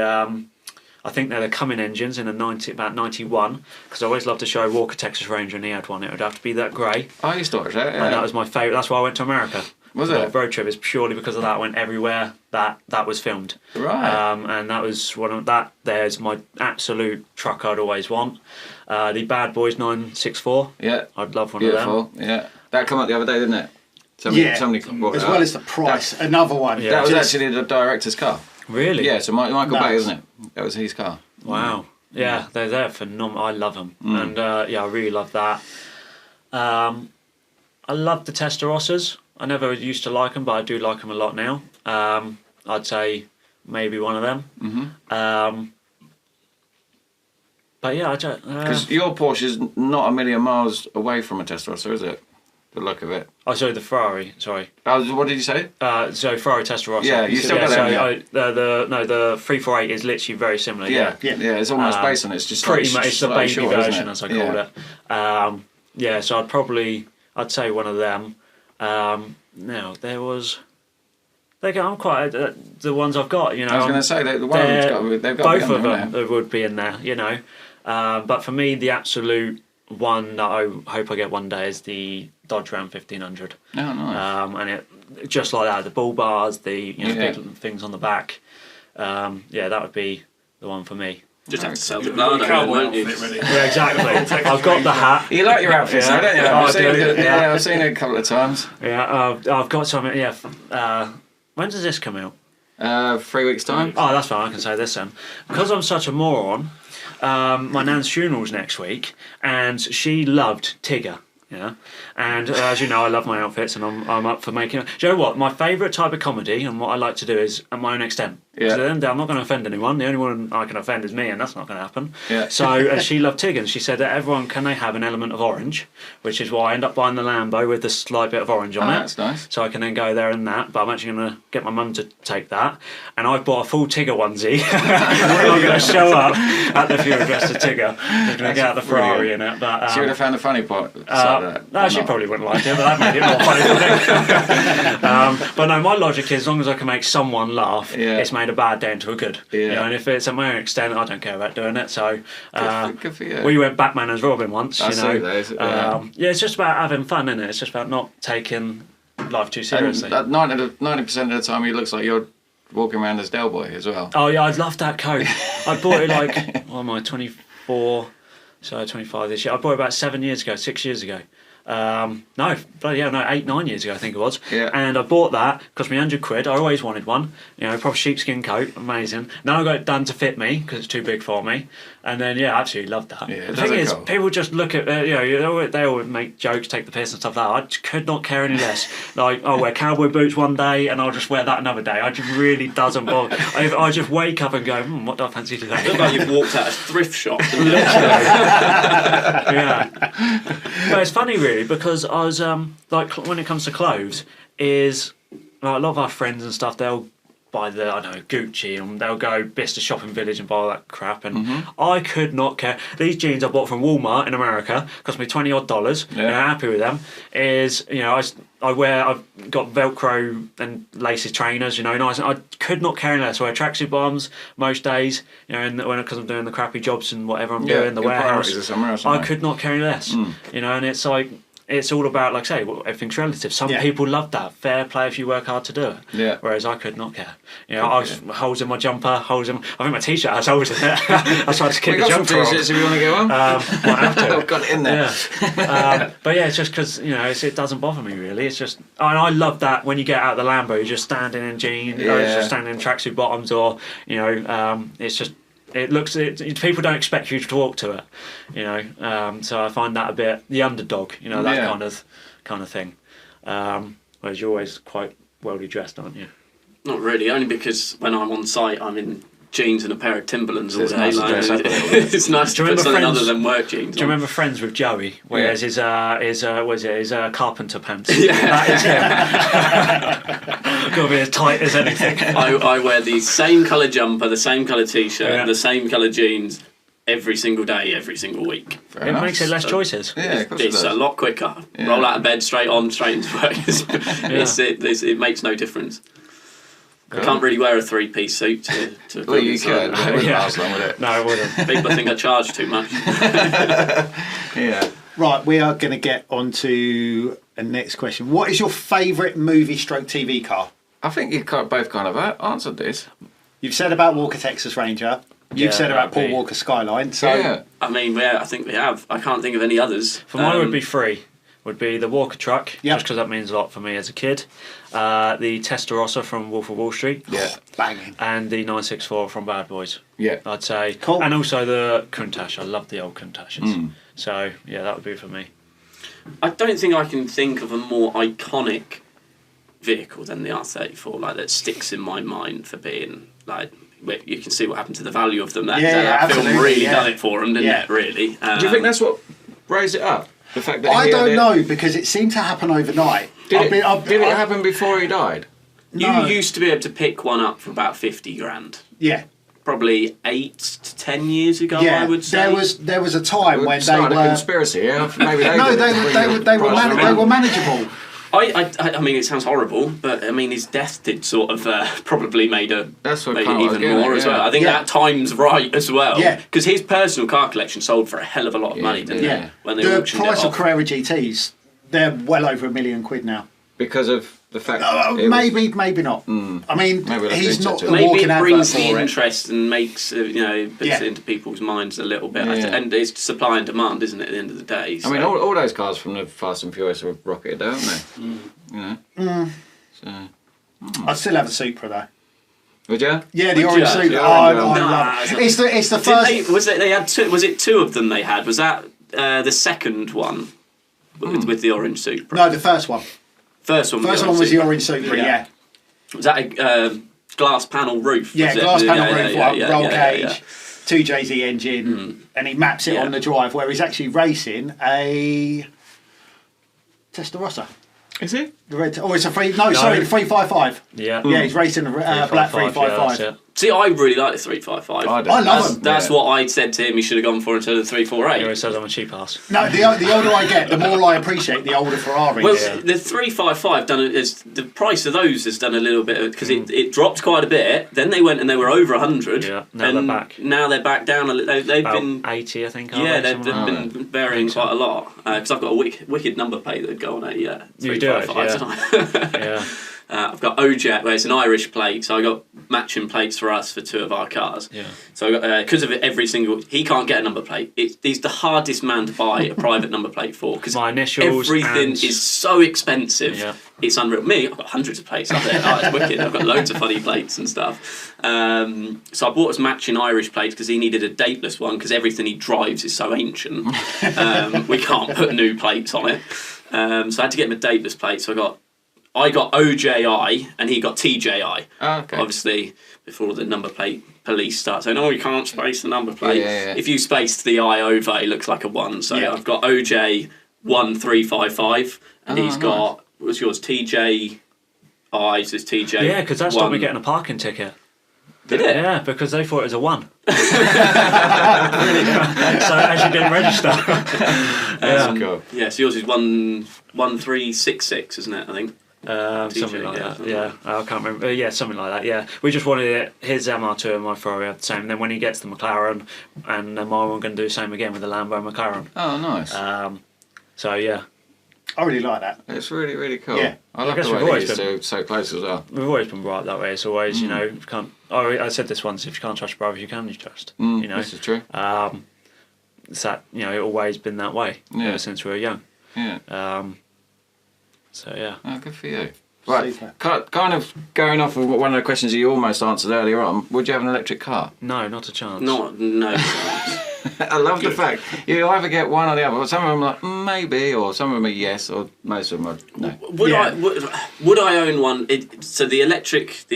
I think they're the Cumming engines in the about 91 because I always loved to show Walker Texas Ranger and he had one. It would have to be that grey. I used to watch that. Yeah. And that was my favourite. That's why I went to America. Was it? Road trip is purely because of that. I went everywhere that was filmed. Right. And that was one of that. There's my absolute truck I'd always want. The Bad Boys 964. Yeah. I'd love one Beautiful. of them. Yeah. That came up the other day, didn't it? Somebody As well as the price. Another one. Yeah. That was actually the director's car. Really? Yeah. So Michael Bay, isn't it? That was his car. Wow. Yeah, they're phenomenal. I love them, and I really love that. I love the Testarossas. I never used to like them, but I do like them a lot now. I'd say maybe one of them. But yeah, I don't. Because your Porsche is not a million miles away from a Testarossa, is it? The look of it. Oh, sorry, the Ferrari. Sorry. What did you say? So Ferrari Testarossa. Yeah, you still got that. The 348 is literally very similar. Yeah. It's almost based on it. It's just pretty much. It's the baby short, version, as I called it. So I'd say one of them. Now there was. I'm quite the ones I've got. I was going to say that the one they've got both of them would be in there. But for me, the absolute one that I hope I get one day is the Dodge Ram 1500. Oh, nice. And it just like that, the bull bars, the big things on the back. That would be the one for me. Just have to sell the Nardo, won't you? Yeah, exactly. I've got the hat. You like your outfits, don't you? I've seen it a couple of times. Yeah, I've got some. Yeah. When does this come out? 3 weeks' time. Oh, that's fine. I can say this then. Because I'm such a moron. My nan's funeral's next week, and she loved Tigger. Yeah, and as you know, I love my outfits, and I'm up for making. Do you know what? My favourite type of comedy, and what I like to do, is at my own extent. Yeah. So then I'm not going to offend anyone. The only one I can offend is me, and that's not going to happen. Yeah. So she loved Tigger, and she said that everyone can they have an element of orange, which is why I end up buying the Lambo with the slight bit of orange on it. That's nice. So I can then go there and that. But I'm actually going to get my mum to take that, and I've bought a full Tigger onesie. I'm going to show up at the funeral dressed as Tigger. I'm going to get out the Ferrari in it. But she would have found the funny part. No, she probably wouldn't like it, but that made it more funny for me. But no, my logic is as long as I can make someone laugh, it's made a bad day into a good. Yeah. And if it's at my own extent, I don't care about doing it. So good for you. We went Batman as Robin once. I see those. It's just about having fun, isn't it? It's just about not taking life too seriously. 90% of the time, he looks like you're walking around as Del Boy as well. Oh yeah, I love that coat. I bought it like 24. So 25 this year. I bought it about 6 years ago. No, bloody hell, no, 8-9 years ago I think it was. Yeah. And I bought that, cost me £100. I always wanted one, proper sheepskin coat, amazing. Now I got it done to fit me because it's too big for me. And then absolutely loved that. Yeah, the thing is, people just look at they all make jokes, take the piss and stuff like that. I just could not care any less. Like I'll wear cowboy boots one day and I'll just wear that another day. It just really doesn't bother. I just wake up and go, what do I fancy today? Look like you've walked out of a thrift shop. Yeah. But it's funny really because I was like when it comes to clothes is like, a lot of our friends and stuff, they'll buy the Gucci and they'll go Bicester Shopping Village and buy all that crap, and I could not care. These jeans I bought from Walmart in America cost me $20 odd. Happy with them. I've got Velcro and lacy trainers, nice. I could not care less. I wear tracksuit bottoms most days, because I'm doing the crappy jobs and whatever I'm doing, the warehouse. I could not care less, and it's like. It's all about, like I say, everything's relative. Some people love that. Fair play if you work hard to do it. Yeah. Whereas I could not care. I was holes in my jumper, I think my t-shirt has holes in it. I tried to keep the jumper off. T-shirts if you want to get one. Might have to. I've got it in there. Yeah. But it's just because, it doesn't bother me really. It's just, and I love that when you get out of the Lambo, you're just standing in jeans, just standing in tracksuit bottoms, or, it's just, people don't expect you to walk to it, so I find that a bit the underdog, that kind of thing. Whereas you're always quite well dressed, aren't you? Not really, only because when I'm on site, I'm in jeans and a pair of Timberlands all day. Nice It's nice to put something other than work jeans. Do you remember Friends with Joey? Whereas his carpenter pants. That is him. Got to be as tight as anything. I wear the same colour jumper, the same colour t-shirt, the same colour jeans every single day, every single week. It makes it less choices. Yeah, it's a lot quicker. Yeah. Roll out of bed, straight into work. It makes no difference. Cool. I can't really wear a three-piece suit to well, you could. It wouldn't last long with it. No, it wouldn't. People think I charge too much. Yeah. Right, we are going to get on to the next question. What is your favourite movie/TV car? I think you both kind of answered this. You've said about Walker Texas Ranger. You've said about Paul Walker Skyline. So I mean, I think we have. I can't think of any others. For mine would be three. Would be the Walker truck, just because that means a lot for me as a kid. The Testarossa from Wolf of Wall Street. Yeah. Banging. And the 964 from Bad Boys. Yeah. I'd say. Cool. And also the Countach. I love the old Countachs. So, that would be for me. I don't think I can think of a more iconic vehicle than the R34, that sticks in my mind for being, you can see what happened to the value of them. That film really done it for them, didn't it, really? Do you think that's what raised it up? The fact that I don't know, because it seemed to happen overnight. Did it happen before he died? No. You used to be able to pick one up for about 50 grand. Yeah. Probably 8 to 10 years ago, I would say. There was a time when they were a conspiracy. Yeah, maybe they were manageable. I mean, it sounds horrible, but I mean, his death did sort of probably made it even more as well. I think that time's right as well. Yeah. Because his personal car collection sold for a hell of a lot of money, didn't it? When they auctioned it off. The price of Carrera GTs, they're well over £1 million now. Because of the fact maybe not. I mean, he's not the maybe walking it brings the for interest and makes puts it into people's minds a little bit. And it's supply and demand, isn't it, at the end of the day? So. I mean, all those cars from the Fast and Furious were rocketed, don't they? I'd still have a Supra though. Would you? Yeah, the orange Supra. I love it. It's the first. They had two? Was it two of them they had? Was that the second one with the orange Supra? No, the first one. First one was the orange Supra, yeah. Was that a glass panel roof? Yeah, glass panel roof, roll cage, 2JZ engine, and he maps it on the drive where he's actually racing a Testarossa. Is he? The red. It's a 355. Yeah. Yeah, he's racing a black 355. See, I really like the 355. I love them. That's what I said to him he should have gone for instead of the 348. He always says I'm a cheap ass. No, the older I get, the more I appreciate the older Ferraris. Well, the 355 the price of those has done a little bit because it dropped quite a bit. Then they went and they were over 100. Yeah, now they're back. Now they're back down a little. They've been 80, I think. They've been varying quite a lot because I've got a wicked number plate that would go on a 355 tonight. Yeah. I've got OJ, where it's an Irish plate, so I got matching plates for us for 2 of our cars. Yeah. So I got, because of it, he can't get a number plate. He's the hardest man to buy a private number plate for, because my initials everything is so expensive. Yeah. It's unreal. Me, I've got hundreds of plates up there. Oh, it's wicked. I've got loads of funny plates and stuff. So I bought us matching Irish plates because he needed a dateless one, because everything he drives is so ancient. We can't put new plates on it. So I had to get him a dateless plate. So I got OJI and he got TJI. Oh, okay. Obviously, before the number plate police start saying, "Oh, you can't space the number plate." Yeah. If you space the I over, it looks like a 1. So Yeah. I've got OJ 1355, and he's got, what was yours? TJI, so it's TJ. Yeah, because that stopped me getting a parking ticket. Did it? Yeah, because they thought it was a 1. So I actually didn't register. Cool. Yeah, so yours is 1366, isn't it? I think. Something like that. Yeah, I can't remember. Yeah, something like that. Yeah, we just wanted it. His MR2 and my Ferrari are the same. And then when he gets the McLaren, and then mine, we're going to do the same again with the Lambo and McLaren. Oh, nice. So yeah, I really like that. It's really, really cool. Yeah. I love guess the we've way always these are so close as well. we've always been right that way. It's always, you know, if you can't. Oh, I said this once: if you can't trust your brothers, you can trust. You know, This is true. it's that, you know, it's always been that way ever since we were young. Yeah. So yeah. Oh, good for you. Right, Super. kind of going off of one of the questions you almost answered earlier on, would you have an electric car? No, not a chance. No. I love the fact you either get one or the other. Some of them are like maybe, or some of them are yes, or most of them are no. Would I own one? So the electric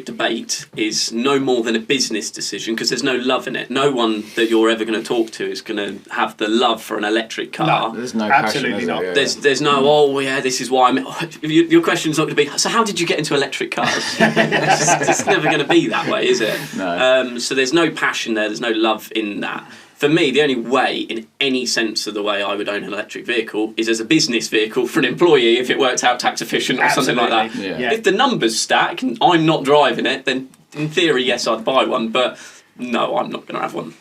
debate is no more than a business decision, because there's no love in it. No one that you're ever going to talk to is going to have the love for an electric car. No, There's no absolutely passion, not. There's no, this is why I'm. Your question's not going to be, so how did you get into electric cars? It's never going to be that way, is it? No. So there's no passion there. There's no love in that. For me, the only way, in any sense of the way I would own an electric vehicle, is as a business vehicle for an employee, if it works out tax efficient or something like that. Yeah. If the numbers stack and I'm not driving it, then in theory, yes, I'd buy one. But no, I'm not going to have one.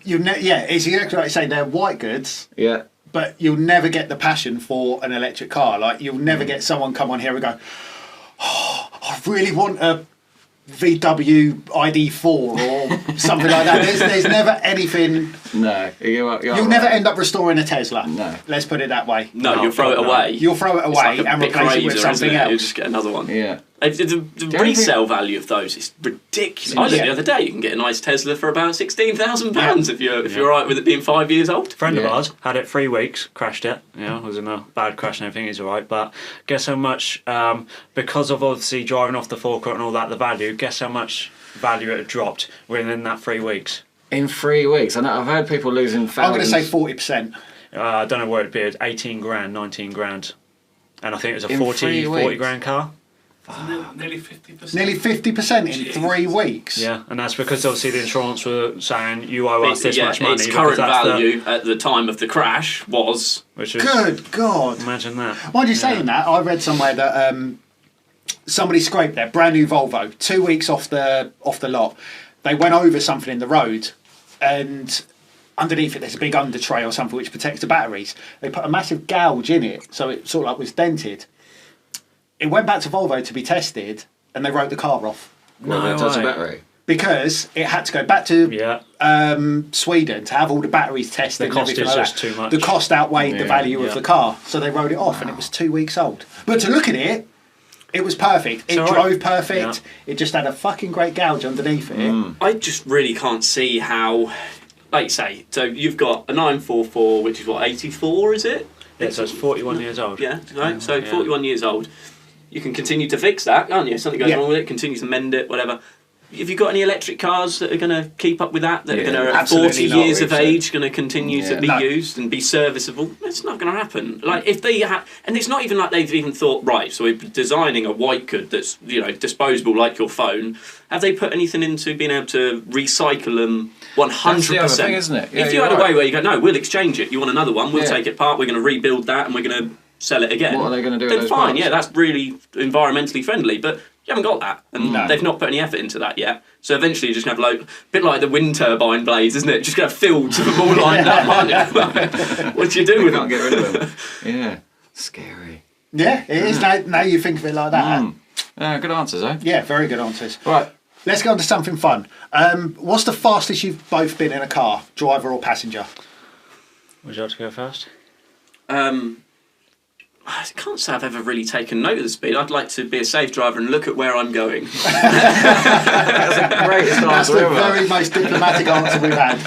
It's exactly like you say, they're white goods. Yeah. But you'll never get the passion for an electric car. Like, you'll never get someone come on here and go, "Oh, I really want a VW ID4 or something like that." There's never anything. No. You'll never end up restoring a Tesla. No. Let's put it that way. No, you'll throw it away. You'll throw it It's away like a and bit replace it with crazier, something isn't it? You'll else. just get another one. Yeah. The resale value of those is ridiculous. I looked the other day, you can get a nice Tesla for about £16,000 if you're right with it being 5 years old. A friend of ours had it 3 weeks, crashed it. You know, was in a bad crash and everything. He's all right, but guess how much? Because of obviously driving off the forecourt and all that, the value. Guess how much value it had dropped within that 3 weeks. In 3 weeks, I know I've heard people losing thousands. I'm going to say 40%. I don't know what it'd be. It's 18 grand, 19 grand, and I think it was a In 40 3 grand car. Nearly 50%. Nearly 50% in 3 weeks. Yeah, and that's because obviously the insurance were saying you owe us this much money. Its current value at the time of the crash was... Which is, Good God. imagine that. Mind you saying that, I read somewhere that somebody scraped their brand new Volvo 2 weeks off the lot. They went over something in the road, and underneath it there's a big under tray or something which protects the batteries. They put a massive gouge in it, so it sort of like was dented. It went back to Volvo to be tested, and they wrote the car off Well, No that's a way. battery. because it had to go back to Yeah. Sweden to have all the batteries tested. The cost and everything is like just that. too much. The cost outweighed the value of Yeah. the car, so they wrote it off, and it was 2 weeks old. But to look at it, it was perfect. It all drove right. perfect. It just had a fucking great gouge underneath it. I just really can't see how... Like you say, so you've got a 944, which is what, 84, is it? Yeah, so it's 41 years old. Yeah, right. So Yeah. 41 years old. You can continue to fix that, can't you? If something goes Yeah. wrong with it, continue to mend it, whatever. Have you got any electric cars that are going to keep up with that? That are going to, at absolutely 40 not, years of Richard. age, going to continue to be No. used and be serviceable? It's not going to happen. Like if they and it's not even like they've even thought, right, so we're designing a white good that's, you know, disposable like your phone. Have they put anything into being able to recycle them 100%? That's the other thing, isn't it? Yeah, If you you're had a right. way where you go, no, we'll exchange it. You want another one? We'll Yeah. take it apart. We're going to rebuild that, and we're going to sell it again. What are they going to do with Then those fine, parts? yeah, that's really environmentally friendly, but you haven't got that, and No. they've not put any effort into that yet. So eventually you're just going to have a bit like the wind turbine blades, isn't it? Just going to have fields of them all lined up, aren't you? What do you do We with can't them? get rid of them. Yeah. Scary. Yeah, it is. Now you think of it like that. Good answers, eh? Yeah, very good answers. Right. Let's go on to something fun. What's the fastest you've both been in a car, driver or passenger? Would you like to go first? I can't say I've ever really taken note of the speed. I'd like to be a safe driver and look at where I'm going. That's the greatest answer That's the ever. very most diplomatic answer we've had.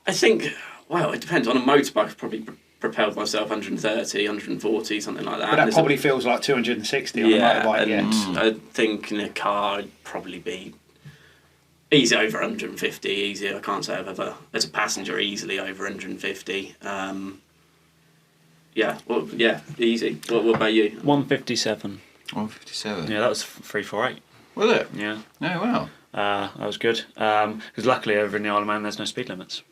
I think, well, it depends. On a motorbike, I've probably propelled myself 130, 140, something like that. But that probably feels like 260 on a motorbike, and I think in a car, I'd probably be easy over 150, easy. I can't say I've ever, as a passenger, easily over 150. Easy. What about you? 157. 157. Yeah, that was 348. Was it? Yeah. Oh, wow. That was good. Because luckily over in the Isle of Man there's no speed limits.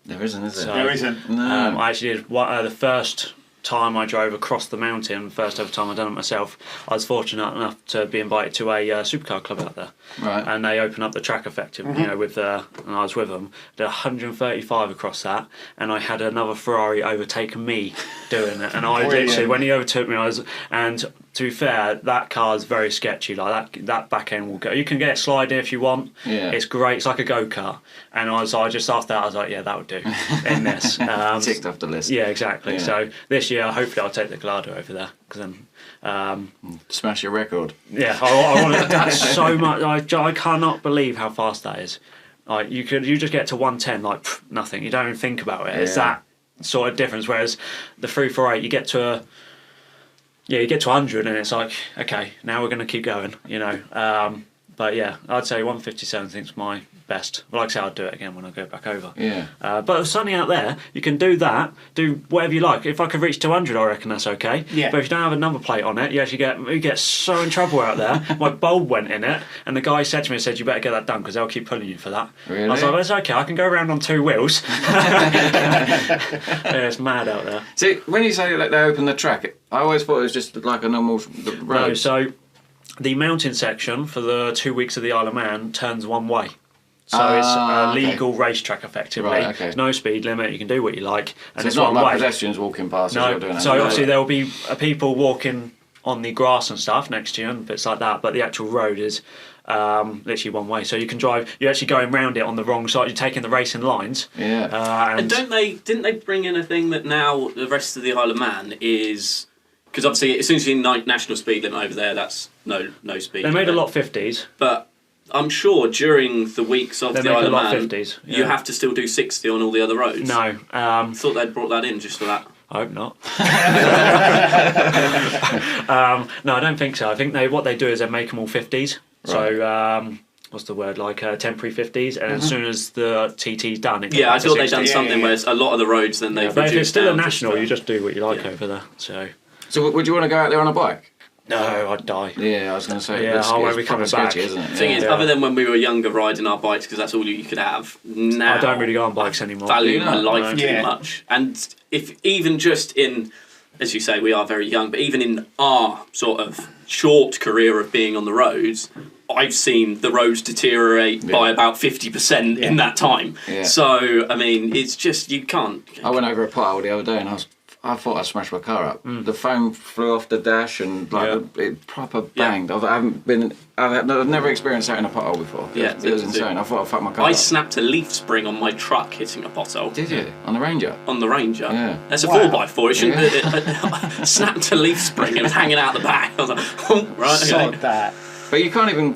There isn't, is there? So, There isn't. No. I actually did the first time I drove across the mountain, first ever time I'd done it myself, I was fortunate enough to be invited to a supercar club out there. Right. And they opened up the track effectively, you know, with and I was with them. Did 135 across that, and I had another Ferrari overtaking me doing it. And I literally, when he overtook me, and to be fair, that car is very sketchy. Like that back end will go. You can get it sliding if you want. Yeah. It's great. It's like a go-kart. And I just after that, I was like, yeah, that would do in this. Ticked off the list. Yeah, exactly. Yeah. So this year, hopefully, I'll take the Gallardo over there because then. Smash your record. Yeah, I want to. That's so much. I cannot believe how fast that is. Like you just get to 110, like nothing. You don't even think about it. Yeah. It's that sort of difference. Whereas the 348, you get to 100, and it's like, okay, now we're going to keep going. You know. But yeah, I'd say 157. I think is my best. But like I say, I'll do it again when I go back over. Yeah. But it's sunny out there. You can do that. Do whatever you like. If I could reach 200, I reckon that's okay. Yeah. But if you don't have a number plate on it, you get so in trouble out there. My bulb went in it, and the guy said to me, "You better get that done because they'll keep pulling you for that." Really? I was like, well, "It's okay. I can go around on 2 wheels." Yeah, it's mad out there. See, when you say that they open the track, I always thought it was just like a normal road. No, so the mountain section for the 2 weeks of the Isle of Man turns one way. So it's a legal racetrack effectively. Right, okay. There's no speed limit. You can do what you like, and So it's it's not one like way. pedestrians walking past as No, you're doing it. so obviously there will be people walking on the grass and stuff next to you and bits like that, but the actual road is literally one way. So you can drive. You're actually going round it on the wrong side. You're taking the racing lines. Yeah. And didn't they bring in a thing that now the rest of the Isle of Man is, because obviously as soon as you national speed limit over there, that's no speed. They made a limit. lot of 50s. But I'm sure during the weeks of They the make Isle a of lot Man, of 50s. you have to still do 60 on all the other roads. No. Thought they'd brought that in just for that. I hope not. No, I don't think so. I think what they do is they make them all 50s. Right. So what's the word, like temporary 50s, and as soon as the TT's done, it goes Yeah, I back to thought they'd 60. done something where it's a lot of the roads then they've But if reduced it's still a down national, just you for- just do what you like Yeah. over there. So would you want to go out there on a bike? No, I'd die. Yeah, I was going to say. Yeah, it's, I won't it's be coming proper back. sketchy, isn't it? Thing is, Yeah. other than when we were younger riding our bikes, because that's all you could have, now I don't really go on bikes anymore. value my No, life no. too Yeah. much. And if even just in, as you say, we are very young, but even in our sort of short career of being on the roads, I've seen the roads deteriorate by about 50% in that time. Yeah. So, I mean, it's just, you can't. I went over a pothole the other day and I thought I smashed my car up. The foam flew off the dash and it proper banged. I've never experienced that in a pothole before. Yeah, it was insane. I thought I fucked my car I up. snapped a leaf spring on my truck hitting a pothole. Did you? On the Ranger? On the Ranger. Yeah. That's a Wow. 4x4. It shouldn't snapped a leaf spring. It was hanging out the back. I was like, oh, right, Sod okay. that. But you can't even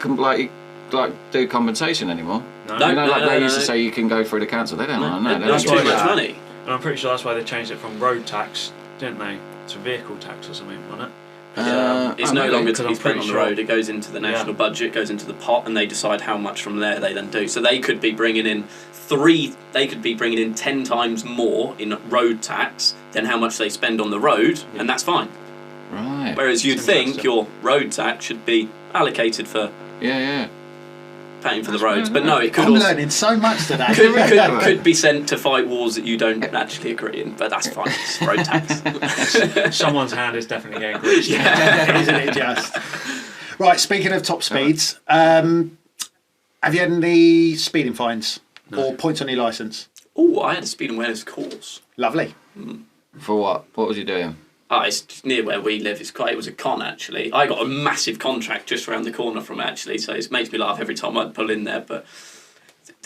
do compensation anymore. No. You know, like No, they no, used to no. say you can go through the council. They don't know. They That's don't too do much that. money. And I'm pretty sure that's why they changed it from road tax, didn't they, to vehicle tax or something, wasn't it? It's no longer to I'm be spent pretty on the sure. road. It goes into the national budget, goes into the pot, and they decide how much from there they then do. So they could be bringing in 10 times more in road tax than how much they spend on the road, and that's fine. Right. Whereas you'd It's think interesting. your road tax should be allocated for Yeah. paying for the roads, but no, it could I'm also learning so much today. could be sent to fight wars that you don't actually agree in, but that's fine. It's road tax. Someone's hand is definitely getting greased. Isn't it just? Right, speaking of top speeds, have you had any speeding fines or points on your licence? Oh, I had a speed and awareness course. Lovely. For what? What was you doing? it's near where we live. It was a con, actually. I got a massive contract just around the corner from it, actually, so it makes me laugh every time I pull in there. But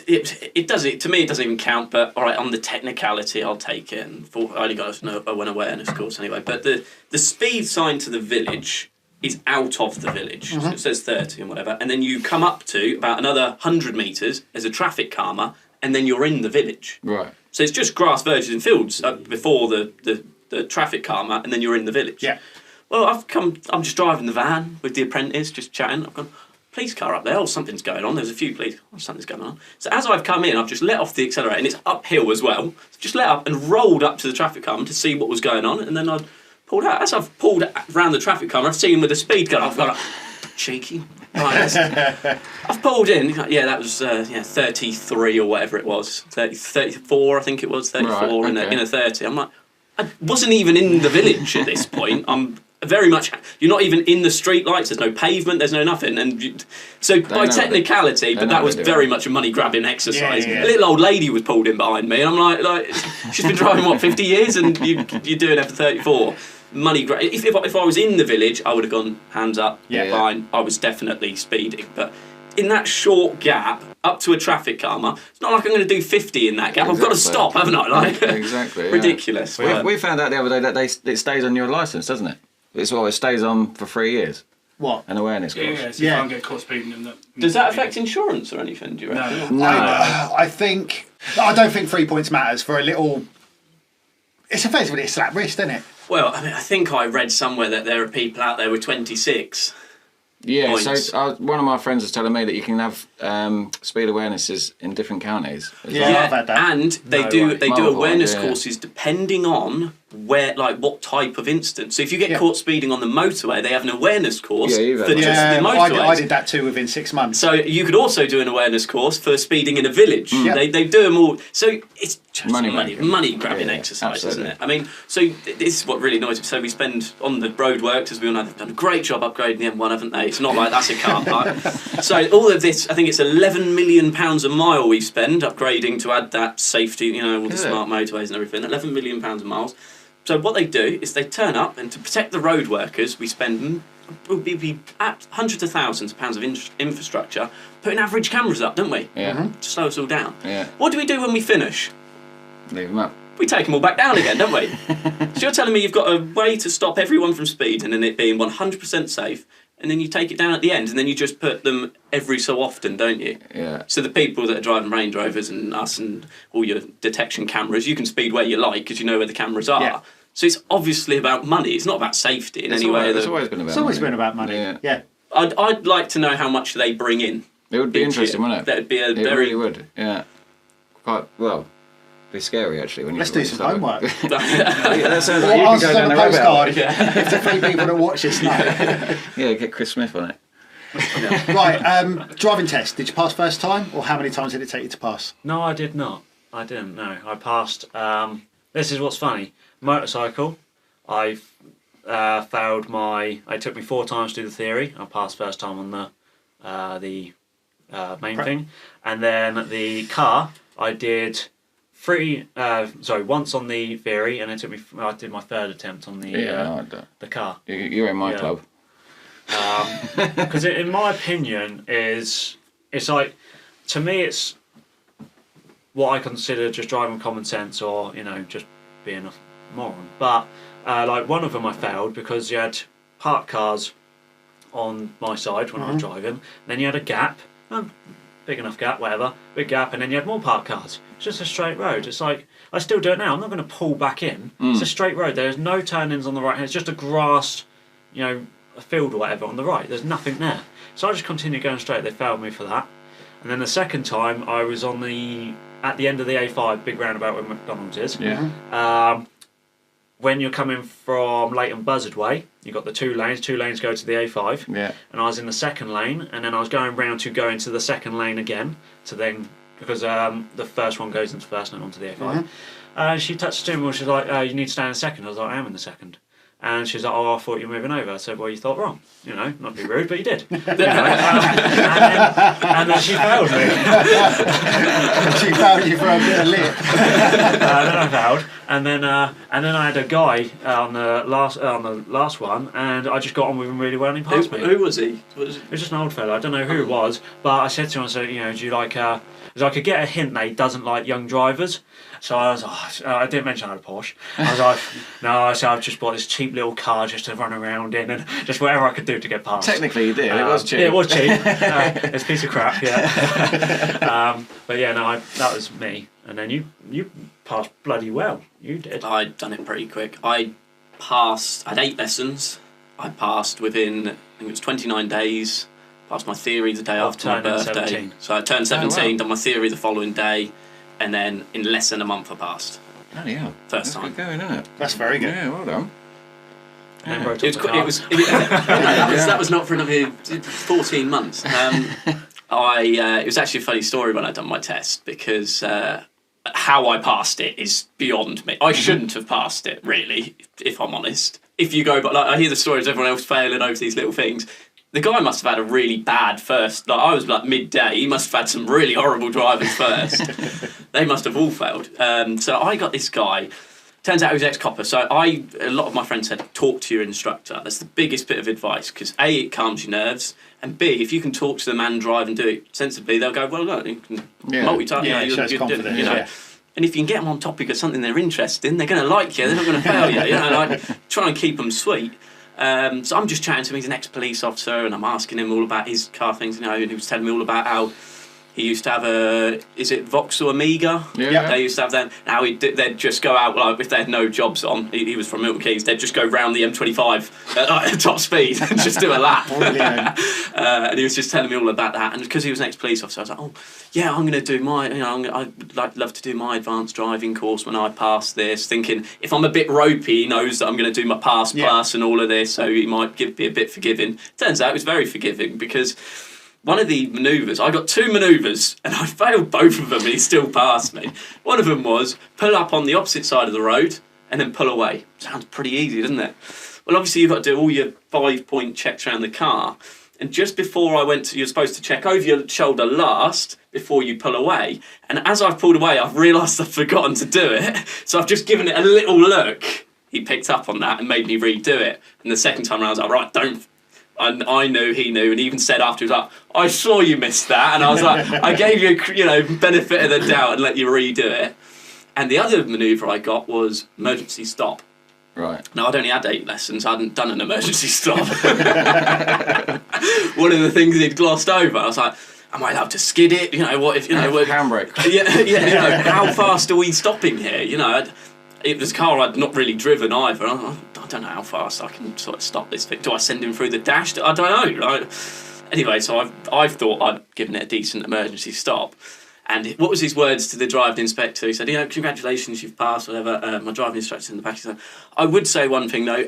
to me, it doesn't even count. But all right, on the technicality, I'll take it. And I only got an awareness course anyway. But the speed sign to the village is out of the village. So it says 30 and whatever. And then you come up to about another 100 metres, there's a traffic calmer, and then you're in the village. Right. So it's just grass, verges and fields before the traffic calmer, and then you're in the village. Yeah. Well, I'm just driving the van with the apprentice, just chatting. I've gone, police car up there, something's going on. There's a few police, something's going on. So as I've come in, I've just let off the accelerator, and it's uphill as well. Just let up and rolled up to the traffic calmer to see what was going on, and then I'd pulled out. As I've pulled around the traffic calmer, I've seen him with a speed gun. I've gone, cheeky. Right, I've pulled in. Yeah, that was 33 or whatever it was. 34, I think it was. 34 right, in a 30. I'm like, I wasn't even in the village at this point. I'm very much. You're not even in the street lights. There's no pavement. There's no nothing. And so by technicality, but that was very much a money grabbing exercise. Yeah. A little old lady was pulled in behind me, and I'm like she's been driving 50 years, and you're doing it for 34. Money grab. If I was in the village, I would have gone hands up. Fine. I was definitely speeding, but in that short gap up to a traffic calmer, it's not like I'm going to do 50 in that gap. Exactly. I've got to stop, haven't I? Like, exactly. Ridiculous. We found out the other day that it stays on your licence, doesn't it? It stays on for 3 years. What? An awareness course. Yeah, so you can't get caught speeding in that. Does that affect insurance or anything, do you reckon? No. I don't think 3 points matters for a little. It's effectively a slap wrist, isn't it? Well, I mean, I think I read somewhere that there are people out there with 26. Yeah, points. so one of my friends was telling me that you can have speed awarenesses in different counties. I've had that. And they do awareness courses depending on what type of instance. So if you get caught speeding on the motorway, they have an awareness course for just the motorways. I did that too within 6 months. So you could also do an awareness course for speeding in a village. They do them all. So it's just money grabbing exercise, isn't it? I mean, so this is what really annoys me. So we spend on the roadworks, as we all know, they've done a great job upgrading the M1, haven't they? It's not like that's a car park. So all of this, I think it's £11 million a mile we spend upgrading to add that safety, all the smart motorways and everything. £11 million a mile. So what they do is they turn up, and to protect the road workers, we spend hundreds of thousands of pounds of infrastructure putting average cameras up, don't we? Yeah. To slow us all down. Yeah. What do we do when we finish? Leave them up. We take them all back down again, don't we? So you're telling me you've got a way to stop everyone from speeding and it being 100% safe, and then you take it down at the end, and then you just put them every so often, don't you? Yeah. So the people that are driving Range Rovers and us and all your detection cameras, you can speed where you like because you know where the cameras are. Yeah. So it's obviously about money. It's not about safety in any way. It's always been about money. It's always been about money. Yeah. I'd like to know how much they bring in. It would be interesting, wouldn't it? That would be it really would. Yeah. Quite well. Be scary actually when Let's do some homework. That sounds like you can go down the postcard. If the 3 people that watch this know. Yeah, get Chris Smith on it. Right, driving test. Did you pass first time, or how many times did it take you to pass? No, I did not. I didn't. No, I passed. This is what's funny. Motorcycle. I failed my. It took me 4 times to do the theory. I passed first time on the main thing, and then the car. I did. Once on the theory, and it took me. I did my 3rd attempt on the car. You're in my club. Because in my opinion, it's like, to me, it's what I consider just driving common sense, or just being a moron. But like one of them, I failed because you had parked cars on my side when I was driving. And then you had a gap. Big enough gap, whatever, big gap, and then you had more parked cars. It's just a straight road. It's like, I still do it now. I'm not going to pull back in. It's a straight road. There's no turn-ins on the right hand. It's just a grass, a field or whatever on the right. There's nothing there. So I just continued going straight. They failed me for that. And then the second time, I was at the end of the A5, big roundabout where McDonald's is. Yeah. When you're coming from Leighton Buzzard Way, you've got the 2 lanes. 2 lanes go to the A5. Yeah. And I was in the second lane, and then I was going round to go into the second lane again, because the first one goes into first and onto the A5. She touched the steering wheel. She's like, "You need to stay in the second." I was like, "I am in the second." And she's like, "Oh, I thought you were moving over." I said, "Well, you thought wrong. Not to be rude, but you did." And then she failed me. She failed you for a bit of lip. Then I failed. And then I had a guy on the last one, and I just got on with him really well, and he passed me. Who was he? It was just an old fella. I don't know who it was, but I said to him, I said, you know, do you like? Because I could get a hint that he doesn't like young drivers. So I was like, I didn't mention I had a Porsche. I was like, no, I said I've just bought this cheap little car just to run around in, and just whatever I could do to get past. Technically, you did. It was cheap. Yeah, it was cheap. It's a piece of crap. Yeah. But yeah, no, that was me. And then you passed bloody well. You did. I'd done it pretty quick. I had 8 lessons. I passed within, I think it was 29 days. Passed my theory the day after my birthday. 17. So I turned 17, done my theory the following day, and then in less than a month I passed. Bloody hell. First time. Good going, isn't it? That's very good. Yeah, well done. And It was not for another 14 months. It was actually a funny story when I'd done my test, because how I passed it is beyond me. I shouldn't have passed it, really, if I'm honest. If you go, but like, I hear the stories of everyone else failing over these little things. The guy must have had a really bad first. Like, I was like midday. He must have had some really horrible drivers first. They must have all failed. So I got this guy. Turns out he was ex-copper. So a lot of my friends said, talk to your instructor. That's the biggest bit of advice, because A, it calms your nerves, and B, if you can talk to them and drive and do it sensibly, they'll go, well, look, you can multitask. Yeah, it shows confidence. You know. Yeah. And if you can get them on topic of something they're interested in, they're going to like you. They're not going to fail you. You know, like, try and keep them sweet. So I'm just chatting to him. He's an ex-police officer, and I'm asking him all about his car things, you know, and he was telling me all about how he used to have is it Vauxhall Amiga? Yeah. They used to have them. How they'd just go out, like, if they had no jobs on, he was from Milton Keynes, they'd just go round the M25 at top speed and just do a lap. And he was just telling me all about that. And because he was an ex-police officer, I was like, oh, yeah, I'm going to do my, you know, I'd love to do my advanced driving course when I pass this, thinking if I'm a bit ropey, he knows that I'm going to do my pass plus and all of this, so he might be a bit forgiving. Turns out it was very forgiving, because one of the manoeuvres, I got 2 manoeuvres, and I failed both of them, and he still passed me. One of them was pull up on the opposite side of the road and then pull away. Sounds pretty easy, doesn't it? Well, obviously you've got to do all your 5-point checks around the car, and just before I went to, you're supposed to check over your shoulder last before you pull away. And as I've pulled away, I've realised I've forgotten to do it, so I've just given it a little look. He picked up on that and made me redo it. And the second time around, I was like, right, don't. And I knew, he knew, and he even said afterwards, like, I saw you missed that, and I was like, I gave you, benefit of the doubt and let you redo it. And the other manoeuvre I got was emergency stop. Right. Now, I'd only had 8 lessons, I hadn't done an emergency stop. One of the things he'd glossed over, I was like, am I allowed to skid it? You know, what if, you know... Handbrake. Yeah, you know, how fast are we stopping here? You know, it was a car I'd not really driven either. I don't know how fast I can sort of stop this thing. Do I send him through the dash? I don't know. Right? Anyway, so I've thought I'd given it a decent emergency stop. And what was his words to the driving inspector? He said, you know, congratulations, you've passed, whatever. My driving instructor's in the back. He said, I would say one thing, though.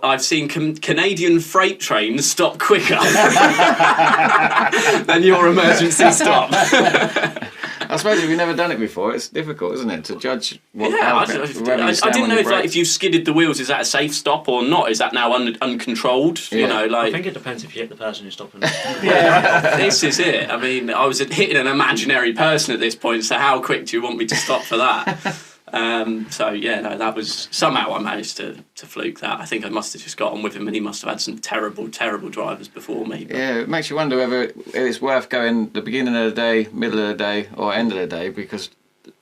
I've seen Canadian freight trains stop quicker than your emergency stop. I suppose if you've never done it before, it's difficult, isn't it, to judge what... Yeah, I didn't know if you skidded the wheels, is that a safe stop or not? Is that now uncontrolled? Yeah. You know, like... I think it depends if you hit the person who's stopping. This is it. I mean, I was hitting an imaginary person at this point, so how quick do you want me to stop for that? So yeah, no, that was somehow I managed to fluke that. I think I must have just got on with him, and he must have had some terrible drivers before me. But. Yeah, it makes you wonder whether it's worth going the beginning of the day, middle of the day, or end of the day, because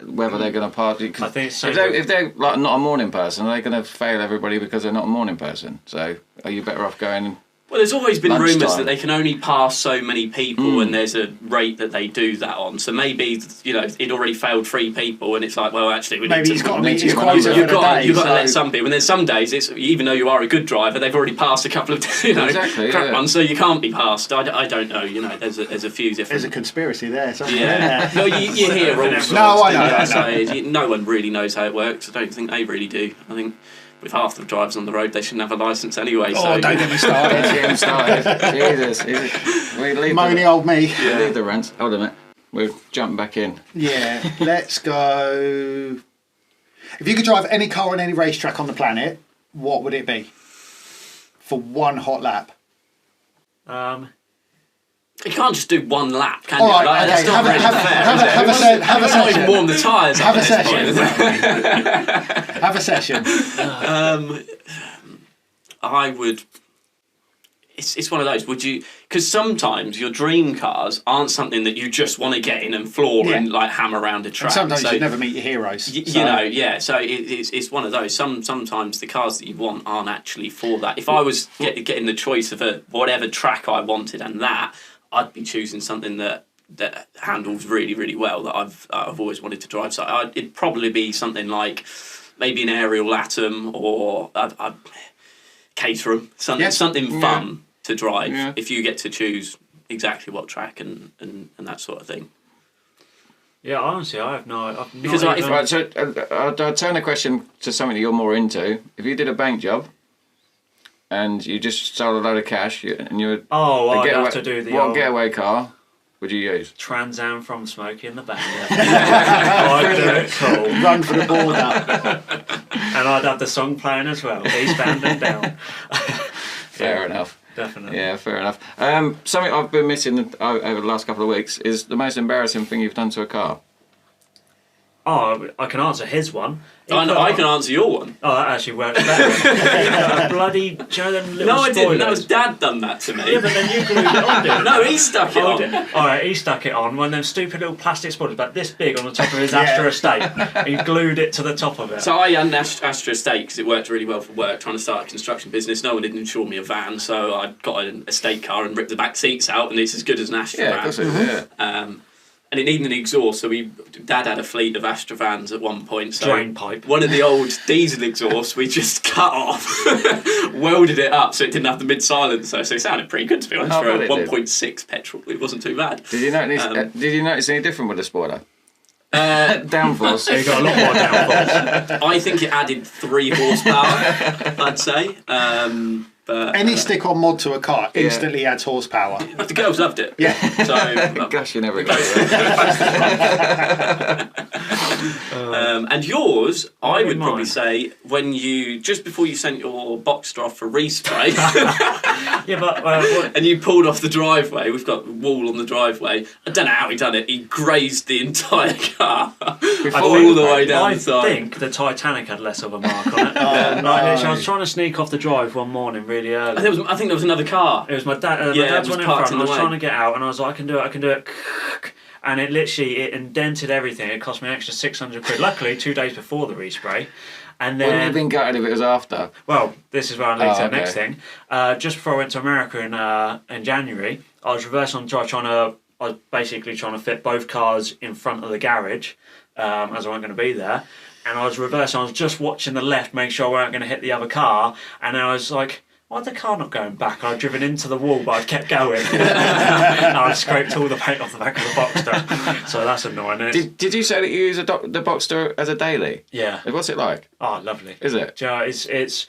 whether they're going to party. I think so. If they're like not a morning person, are they going to fail everybody because they're not a morning person? So are you better off going? Well, there's always been lunchtime. rumours that they can only pass so many people, and there's a rate that they do that on. So maybe, you know, he'd already failed 3 people, and it's like, well, actually, we need he's got to meet his you've quota for the day. You've got to let some people. And there's some days, it's even though you are a good driver, they've already passed a couple of crap ones, so you can't be passed. I don't know. You know, there's a few different. There's a conspiracy there. Yeah. No, you hear all sorts. No, I know. No one really knows how it works. I don't think they really do. I think. With half the drivers on the road, they shouldn't have a licence anyway. Oh, don't get me started. Jesus. Moany old me. Yeah. Leave the rants. Hold on a minute. We're jumping back in. Yeah, let's go. If you could drive any car on any racetrack on the planet, what would it be? For one hot lap. You can't just do one lap, can All you? right, Like, okay. that's not really fair. Have a Not even session. warm the tyres up Have a at this point, session. is it? Have a session. I would. It's one of those. Would you? Because sometimes your dream cars aren't something that you just want to get in and floor and like hammer around a track. And sometimes so, you never meet your heroes. You know, yeah. So it's one of those. Sometimes the cars that you want aren't actually for that. If I was getting the choice of whatever track I wanted and that, I'd be choosing something that handles really, really well that I've always wanted to drive. So it'd probably be something like maybe an aerial Latam or a Caterham, something fun to drive if you get to choose exactly what track and that sort of thing. Yeah, honestly, I have no. Right, so I'll turn the question to something that you're more into. If you did a bank job and you just sold a load of cash and you would I'd have to do the what getaway car would you use? Trans Am from Smokey in the back. I'd do it cool. Run for the border. And I'd have the song playing as well. Eastbound and down. Fair enough. Definitely. Yeah, fair enough. Something I've been missing over the last couple of weeks is the most embarrassing thing you've done to a car. Oh, I can answer his one. I can answer your one. Oh, that actually works better. Bloody, do you know them little No, I didn't. spoilers? That was Dad done that to me. Yeah, but then you glued it on, didn't you? No, he stuck it on. Alright, he stuck it on. One of them stupid little plastic spoilers, about this big on the top of his Astra Estate. He glued it to the top of it. So I had an Astra Estate because it worked really well for work, trying to start a construction business. No one did insure me a van, so I got an estate car and ripped the back seats out, and it's as good as an Astra van. Of course it is, and it needed an exhaust, so Dad had a fleet of Astra vans at one point. So drain pipe. One of the old diesel exhausts we just cut off, welded it up so it didn't have the mid-silencer. So it sounded pretty good, to be honest, for a 1.6 petrol. It wasn't too bad. Did you notice any different with the spoiler? Downforce. You got a lot more downforce. I think it added 3 horsepower, I'd say. But any stick-on mod to a car instantly adds horsepower. But the girls loved it. Yeah. So Gosh, you never got it. and yours, I would probably mine. say, when you just before you sent your Boxster off for respray, Yeah, but and you pulled off the driveway. We've got a wall on the driveway. I don't know how he done it. He grazed the entire car all the way down I the side. think the Titanic had less of a mark on it. I was trying to sneak off the drive one morning really early. I think there was another car. It was my dad. My Yeah, dad's it was one in parked front. in I the was way. trying to get out, and I was like, I can do it. And it literally indented everything. It cost me an extra £600. Luckily, 2 days before the respray. And Wouldn't you then, have been gutted if it was after? well, this is where I lead to the okay. next thing. Just before I went to America in January, I was reversing on the drive, I was basically trying to fit both cars in front of the garage, as I wasn't going to be there. And I was reversing. I was just watching the left, making sure I weren't going to hit the other car. And then I was like, why'd the car not going back? I'd driven into the wall, but I kept going. And I scraped all the paint off the back of the Boxster. So that's annoying. Did you say that you use the Boxster as a daily? Yeah. What's it like? Oh, lovely. Is it? Do you know, it's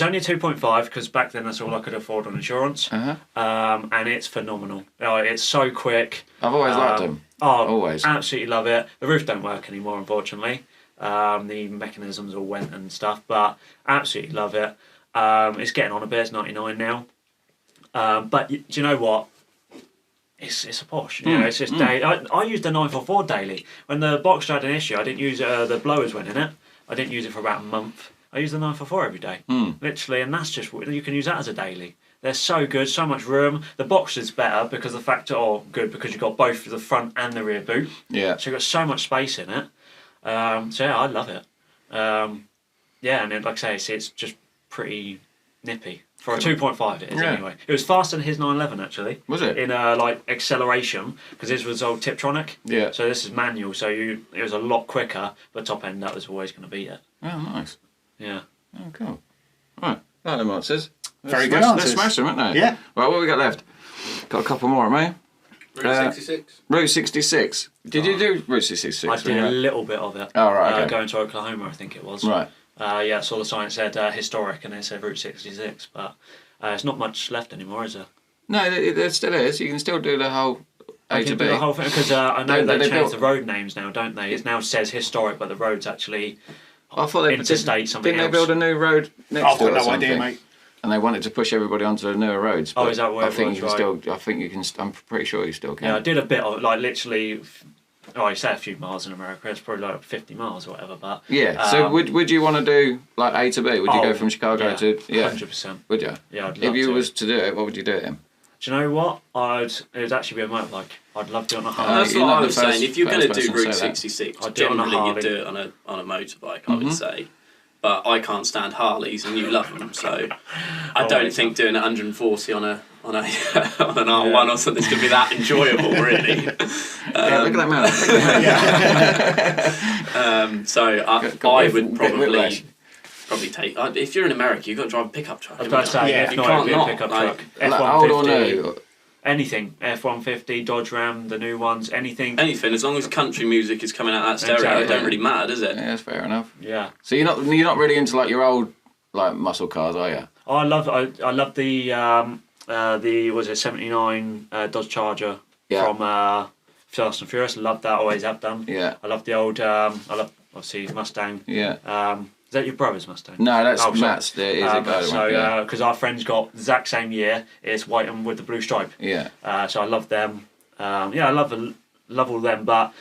only 2.5 because back then that's all I could afford on insurance. And it's phenomenal. It's so quick. I've always liked them. Oh, Always. Absolutely love it. The roof don't work anymore, unfortunately. The mechanisms all went and stuff, but absolutely love it. It's getting on a bit. It's 99 now. But do you know what? It's a Porsche. You know, it's just daily. I used the 944 daily. When the Boxster had an issue, I didn't use the blowers went in it. I didn't use it for about a month. I use the 944 every day, literally, and that's just you can use that as a daily. They're so good, so much room. The Boxster's better because the fact, good because you've got both the front and the rear boot. Yeah. So you've got so much space in it. So yeah, I love it. Yeah, and like I say, it's just pretty nippy. For a 2.5 it is anyway. It was faster than his 911 actually. Was it? In like acceleration, because his was old Tiptronic. Yeah. So this is manual, so it was a lot quicker, but top end that was always going to beat it. Oh, nice. Yeah. Oh, cool. Right. Right, them answers. Very good Let's answers. smash them, haven't they? Yeah. Right, what have we got left? Got a couple more, haven't we? Route 66. Route 66. Did you do Route 66? I did a little bit of it. Oh, right, okay. Going to Oklahoma, I think it was. Right. Yeah, I saw the sign said historic, and it said Route 66, but there's not much left anymore, is there? No, there still is. You can still do the whole A to do B. the whole thing, because I know They they changed built- the road names now, don't they? It now says historic, but the road's actually I thought they interstate something didn't else. they build a new road next I've to it got or no idea, something? mate. and they wanted to push everybody onto the newer roads. Oh, is that where I think it was, you can right? still. I think you can. I'm pretty sure you still can. Yeah, I did a bit of like literally. Oh, you say a few miles in America. It's probably like 50 miles or whatever. But yeah. So would you want to do like A to B? Would you go from Chicago to 100%? Would you? Yeah, I'd love if you to. was to do it, what would you do it in? Do you know what? It would actually be a motorbike. I'd love to do it on a Harley. That's you're what not I the was first- saying. If you're going to first do person to Route say that. 66, I'd do it on a generally you'd Harley. do it on a motorbike, I would say. But I can't stand Harleys, and you love them, so I don't think doing 140 on an R1 or something's going to be that enjoyable, really. Look at that man. So I would probably take. If you're in America, you've got to drive a pickup truck. I was about to say, if you not, can't it'd be a not. pickup Like, truck. Like old or F-150, new? anything. F-150, Dodge Ram, the new ones, anything. Anything, as long as country music is coming out that stereo, Exactly. it don't really matter, does it? Yeah, that's fair enough. Yeah. So you're not really into like your old like muscle cars, are you? Oh, I love the was it 79 Dodge Charger from Fast and Furious. Love that, always have done. Yeah. I love the old. I love obviously Mustang. Yeah. Is that your brother's Mustang? No, that's sorry. Matt's. There is a guy. So because our friends got the exact same year, it's white and with the blue stripe. Yeah. So I love them. I love all of them, but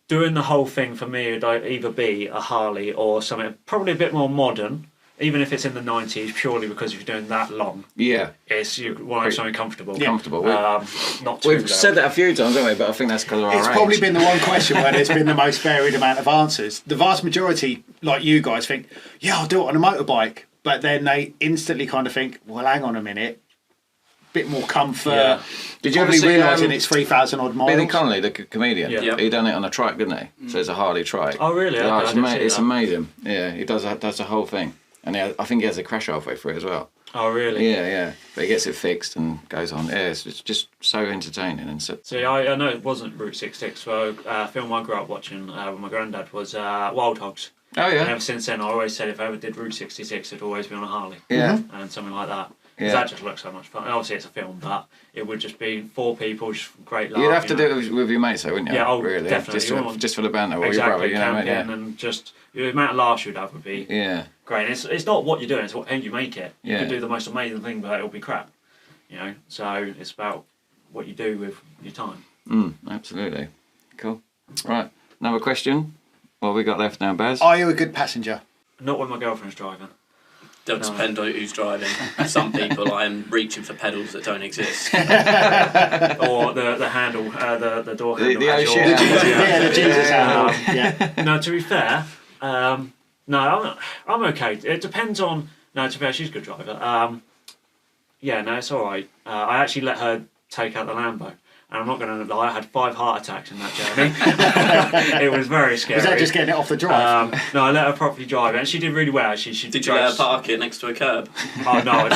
doing the whole thing for me would either be a Harley or something probably a bit more modern, even if it's in the 90s, purely because if you're doing that long, Yeah. you want to have something comfortable. Yeah. Comfortable. Not too We've loud. said that a few times, haven't we? But I think that's because of our It's age. probably been the one question where there's been the most varied amount of answers. The vast majority, like you guys, think, yeah, I'll do it on a motorbike. But then they instantly kind of think, well, hang on a minute. Bit more comfort. Yeah. Did you ever Probably see realising it's 3,000 odd miles. Billy Connolly, the comedian? Yeah. He done it on a trike, didn't he? So it's a Harley trike. Oh, really? Yeah, Okay, I didn't see it's that. amazing. Yeah, he does the whole thing. And I think he has a crash halfway through as well. Oh, really? Yeah. But he gets it fixed and goes on. Yeah, it's just so entertaining. And so, See, I know it wasn't Route 66. So a film I grew up watching with my granddad was Wild Hogs. oh, And yeah. ever since then, I always said if I ever did Route 66, it'd always be on a Harley. Yeah. And something like that. 'Cause Yeah. that just looks so much fun. And obviously, it's a film, but it would just be 4 people, just great laugh. You'd have to you do know. it with your mates, though, wouldn't you? Yeah, oh, really. definitely. Just for the banter or Exactly, your brother, you know what I camping mean? and just the amount of laughs you'd have would be Yeah. great. And it's not what you're doing; it's how you make it. You Yeah. could do the most amazing thing, but it'll be crap. You know, so it's about what you do with your time. Absolutely. Cool. Right. Another question. What have we got left now, Baz? Are you a good passenger? Not when my girlfriend's driving. Does depend on who's driving. Some people I am reaching for pedals that don't exist. Or the handle, the door handle. the has oh your- shit. Yeah, the Jesus handle. Yeah. No, to be fair, no, I'm okay. It depends on. No, to be fair, she's a good driver. Yeah, no, it's all right. I actually let her take out the Lambo. And I'm not going to lie, I had 5 heart attacks in that journey. It was very scary. Was that just getting it off the drive? No, I let her properly drive it, and she did really well. She Did you let her park it next to a curb? Oh no!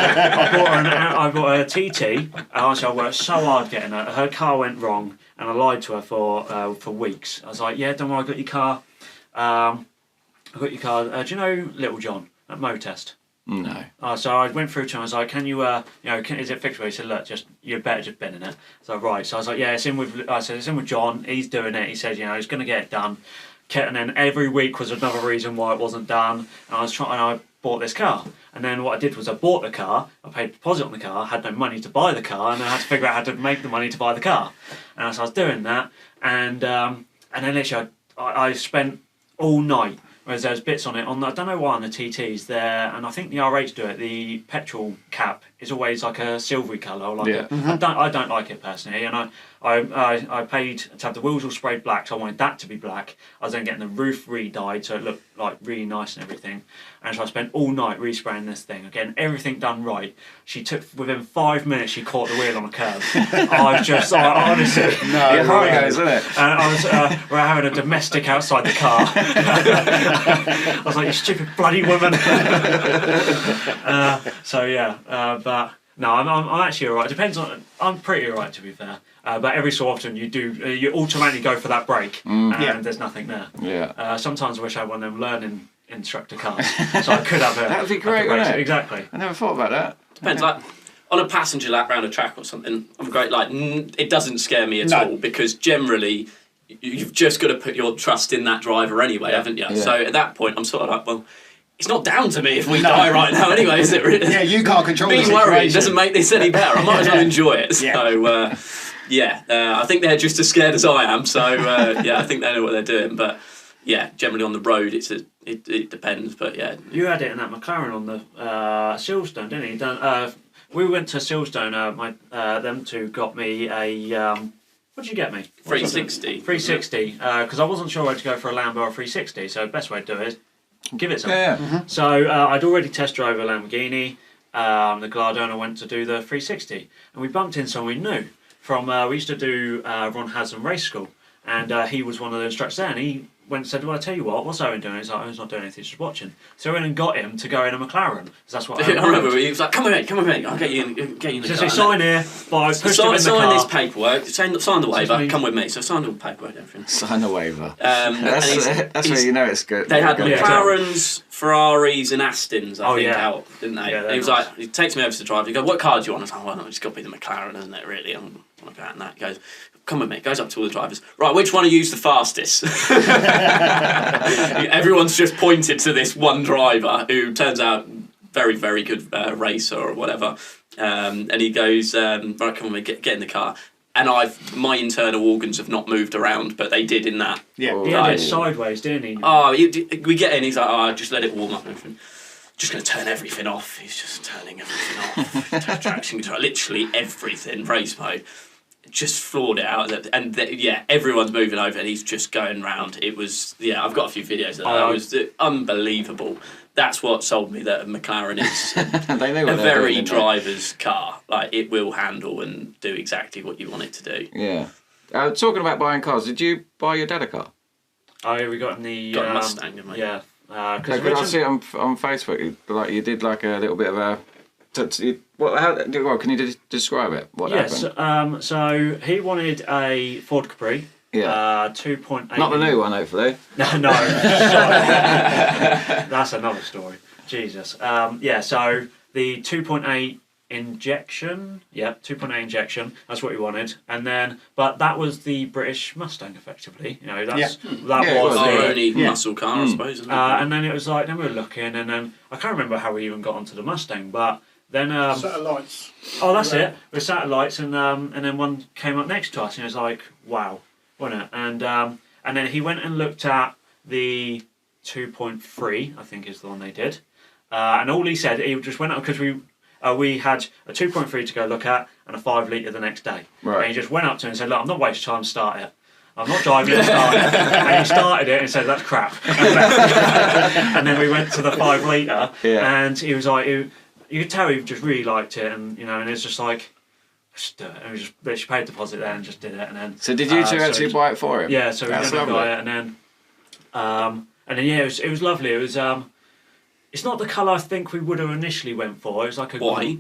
I bought her a TT. Honestly, I worked so hard getting her. Her car went wrong, and I lied to her for weeks. I was like, "Yeah, don't worry, I got your car. I got your car. Do you know Little John at Motest?" No. So I went through to him. I was like, "Can you, is it fixed?" He said, "Look, you better just bin in it." So right. So I was like, "Yeah, it's in with." I said, "It's in with John. He's doing it." He said, "He's going to get it done." And then every week was another reason why it wasn't done. And I bought this car. And then what I did was I bought the car. I paid a deposit on the car. Had no money to buy the car, and I had to figure out how to make the money to buy the car. And so I was doing that, and then literally I spent all night. Whereas there's bits on it, I don't know why on the TTs there, and I think the R8s do it, the petrol cap is always like a silvery colour. I don't like it personally, and I paid to have the wheels all sprayed black, so I wanted that to be black. I was then getting the roof re-dyed, so it looked like really nice and everything. And so I spent all night respraying this thing, getting everything done right. She took, within 5 minutes, she caught the wheel on a curb. I was just, honestly. It goes, isn't it? And I was, we're having a domestic outside the car. I was like, you stupid bloody woman. But no, I'm actually alright. Depends on. I'm pretty alright, to be fair. But every so often you automatically go for that brake, and there's nothing there. Yeah. Sometimes I wish I had one of them learning instructor cars, so I could have a. That would be great, wouldn't it? Exactly. I never thought about that. Depends, like on a passenger lap round a track or something. I'm great. Like it doesn't scare me at all because generally you've just got to put your trust in that driver anyway, haven't you? Yeah. So at that point, I'm sort of like, well, it's not down to me if we die right now anyway, is it really? Yeah, you can't control the Being situation. worried doesn't make this any better. I might as well enjoy it. So, I think they're just as scared as I am. So, I think they know what they're doing. But, yeah, generally on the road, it depends. But, yeah. You had it in that McLaren on the Silverstone, didn't you? We went to Silverstone. Them two got me a... what did you get me? 360. 360, because I wasn't sure where to go for a Lambo or a 360, so the best way to do it is give it something. Yeah. Mm-hmm. So I'd already test drove a Lamborghini, the Gallardo, and I went to do the 360. And we bumped in someone we knew from, we used to do Ron Haslam Race School, and he was one of the instructors there, and he went and said, well, I tell you what's Owen doing? He's like, Owen's not doing anything, he's just watching. So I went and got him to go in a McLaren, because that's what I remember. He was like, come with me, I'll get you in the car. So sign here, I pushed him in the sign car. this paperwork, sign the waiver, come with me. So sign the paperwork, everything. Sign the waiver. That's where you know it's good. They had McLarens, Ferraris and Astons, I think, out, didn't they? Yeah, and he was like, he takes me over to the drive, he goes, what car do you want? I was like, well, no, it's got to be the McLaren, isn't it, really? I'm going to go out in that. He goes, come with me. Goes up to all the drivers. Right, which one of you's the fastest? Everyone's just pointed to this one driver who turns out very, very good racer or whatever. And he goes, right, come with me, get in the car. And my internal organs have not moved around, but they did in that. Yeah. He had it sideways, didn't he? Oh, we get in, he's like, just let it warm up and everything. Just going to turn everything off. He's just turning everything off. Traction control, literally everything, race mode. Just floored it out, and everyone's moving over, and he's just going round. It was, I've got a few videos of that. It was unbelievable. That's what sold me that a McLaren is they know what a very doing, driver's car. Like, it will handle and do exactly what you want it to do. Yeah. Talking about buying cars, did you buy your dad a car? Oh, yeah, we got in the... Got a Mustang, didn't we? Yeah. Because I see it on Facebook, you did like a little bit of a... can you describe it? What happened? So he wanted a Ford Capri. Yeah. 2.8. Not the new one, hopefully. No. That's another story. Jesus. So the 2.8 injection. Yeah, 2.8 injection. That's what he wanted. And then, but that was the British Mustang, effectively. You know, that was our the only muscle car, I suppose. Isn't it? And then it was like, then we were looking, and then I can't remember how we even got onto the Mustang, but. Then satellites. Oh, that's it. With satellites, and then one came up next to us, and it was like, wow, wasn't it? And then he went and looked at the 2.3, I think is the one they did, and all he said, he just went up because we had a 2.3 to go look at and a 5 litre the next day. Right. And he just went up to it and said, look, I'm not wasting time, start it. I'm not driving it, start it. And he started it and said, that's crap. And then we went to the 5 litre, and he was like. You could tell he just really liked it, and and it's just like, just do it. And we just literally paid the deposit there and just did it, and then. So did you two actually buy it for him? Yeah, so we got it, and then it was lovely. It was it's not the colour I think we would have initially went for. It was like a. Why?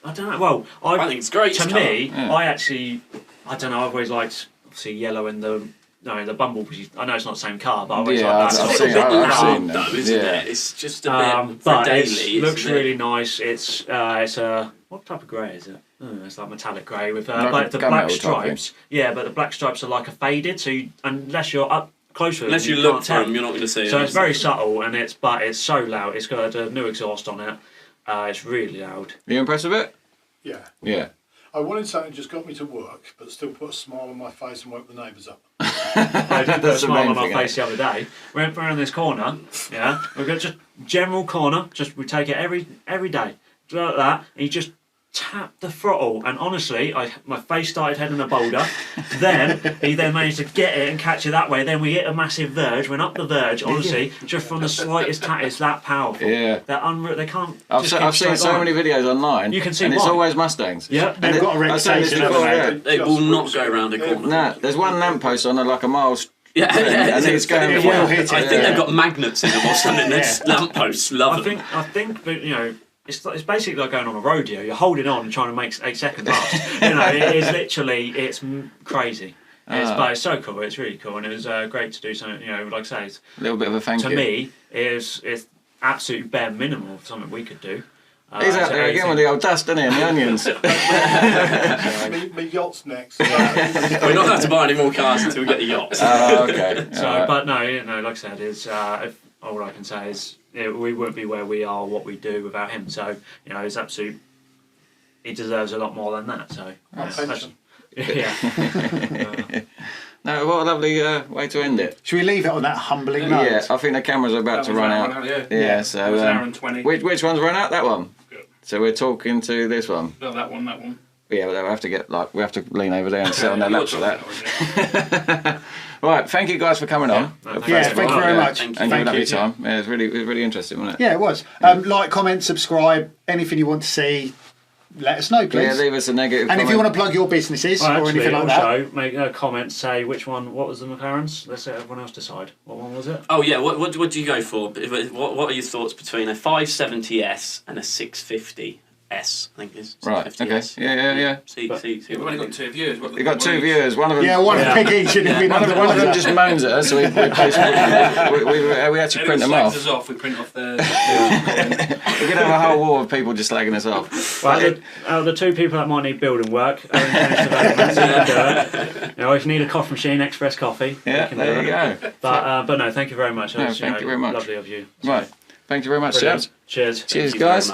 I don't know. Well, I think it's great. To me, I don't know. I've always liked obviously yellow in the. No, the Bumblebee. I know it's not the same car, but I always like that. It's a bit loud, though, isn't it? It's just a bit for daily. It looks really nice. It's a what type of grey is it? It's like metallic grey with like the black stripes. Yeah, but the black stripes are like a faded. So unless you're up close to it, unless you look for them, you're not going to see it. So it's very subtle, and it's so loud. It's got a new exhaust on it. It's really loud. Are you impressed with it? Yeah. Yeah. I wanted something that just got me to work, but still put a smile on my face and woke the neighbours up. I did put a smile on my face the other day. We went around this corner, we've got just general corner, we take it every day. Like that, and you just tap the throttle, and honestly, my face started heading a boulder. Then he managed to get it and catch it that way. Then we hit a massive verge, went up the verge. Honestly, just from the slightest tap, it's that powerful. Yeah, they're unreal. They can't. I've seen so many videos online. You can see, and why. It's always Mustangs. Yeah, they've got a reputation. They will not go around a corner. No, there's one lamppost on like a mile. Yeah, and it's going. I think they've got magnets in them or something. There's lampposts. Love them. I think that It's basically like going on a rodeo. You're holding on and trying to make 8 seconds last. It is literally, it's crazy. But it's so cool. It's really cool, and it was great to do something. Like I say, it's a little bit of a thank you. To me, it's absolute bare minimum of something we could do. He's out there again with the old dust, isn't he, and the onions. My yacht's next. We're not allowed to buy any more cars until we get the yachts. Oh, okay. So, but no, like I said, is all I can say is. we wouldn't be where we are, or what we do without him. So it's absolute. He deserves a lot more than that. So yeah. No, what a lovely way to end it. Should we leave it on that humbling note? Yeah, I think the cameras are about to run out. Yeah. So That was an hour and 20. which one's run out? That one. Good. So we're talking to this one. No, that one. Yeah, but we have to we have to lean over there and sit on their laps for that. Yeah. Right, thank you guys for coming on. Thank you very much. Thank you. And Thank you. you. Time. Yeah, it was really interesting, wasn't it? Yeah, it was. Like, comment, subscribe, anything you want to see, let us know, please. Yeah, leave us a negative and comment. if you want to plug your businesses or anything like that. Also, make a comment, say which one, what was the McLarens? Let's let everyone else decide. What one was it? Oh yeah, what do you go for? What are your thoughts between a 570S and a 650S? I think is right. Okay. Yeah. See. We've only got 2 viewers. We got 2 viewers. One of them. Yeah, one big each. And one of them just moans at us, so we actually print them off. Us off. We print off the. We could have a whole wall of people just slagging us off. Well, the 2 people that might need building work, Owen finished development, so you can do it. If you need a coffee machine, Express Coffee. Yeah, there you go. But no, thank you very much. No, thank you very much. Lovely of you. Right. Thank you very much, chaps. Cheers. Cheers, guys.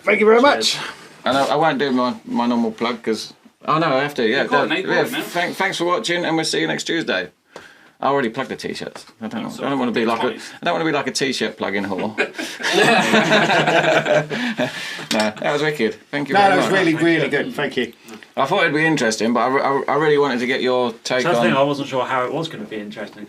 Thank you very much. And I won't do my normal plug because I have to. Yeah. Thanks for watching, and we'll see you next Tuesday. I already plugged the t-shirts. I don't want to be like a t-shirt plug-in whore. No, that was wicked. Thank you very much. No, that was really good. Thank you. I thought it'd be interesting, but I really wanted to get your take So on. I wasn't sure how it was going to be interesting.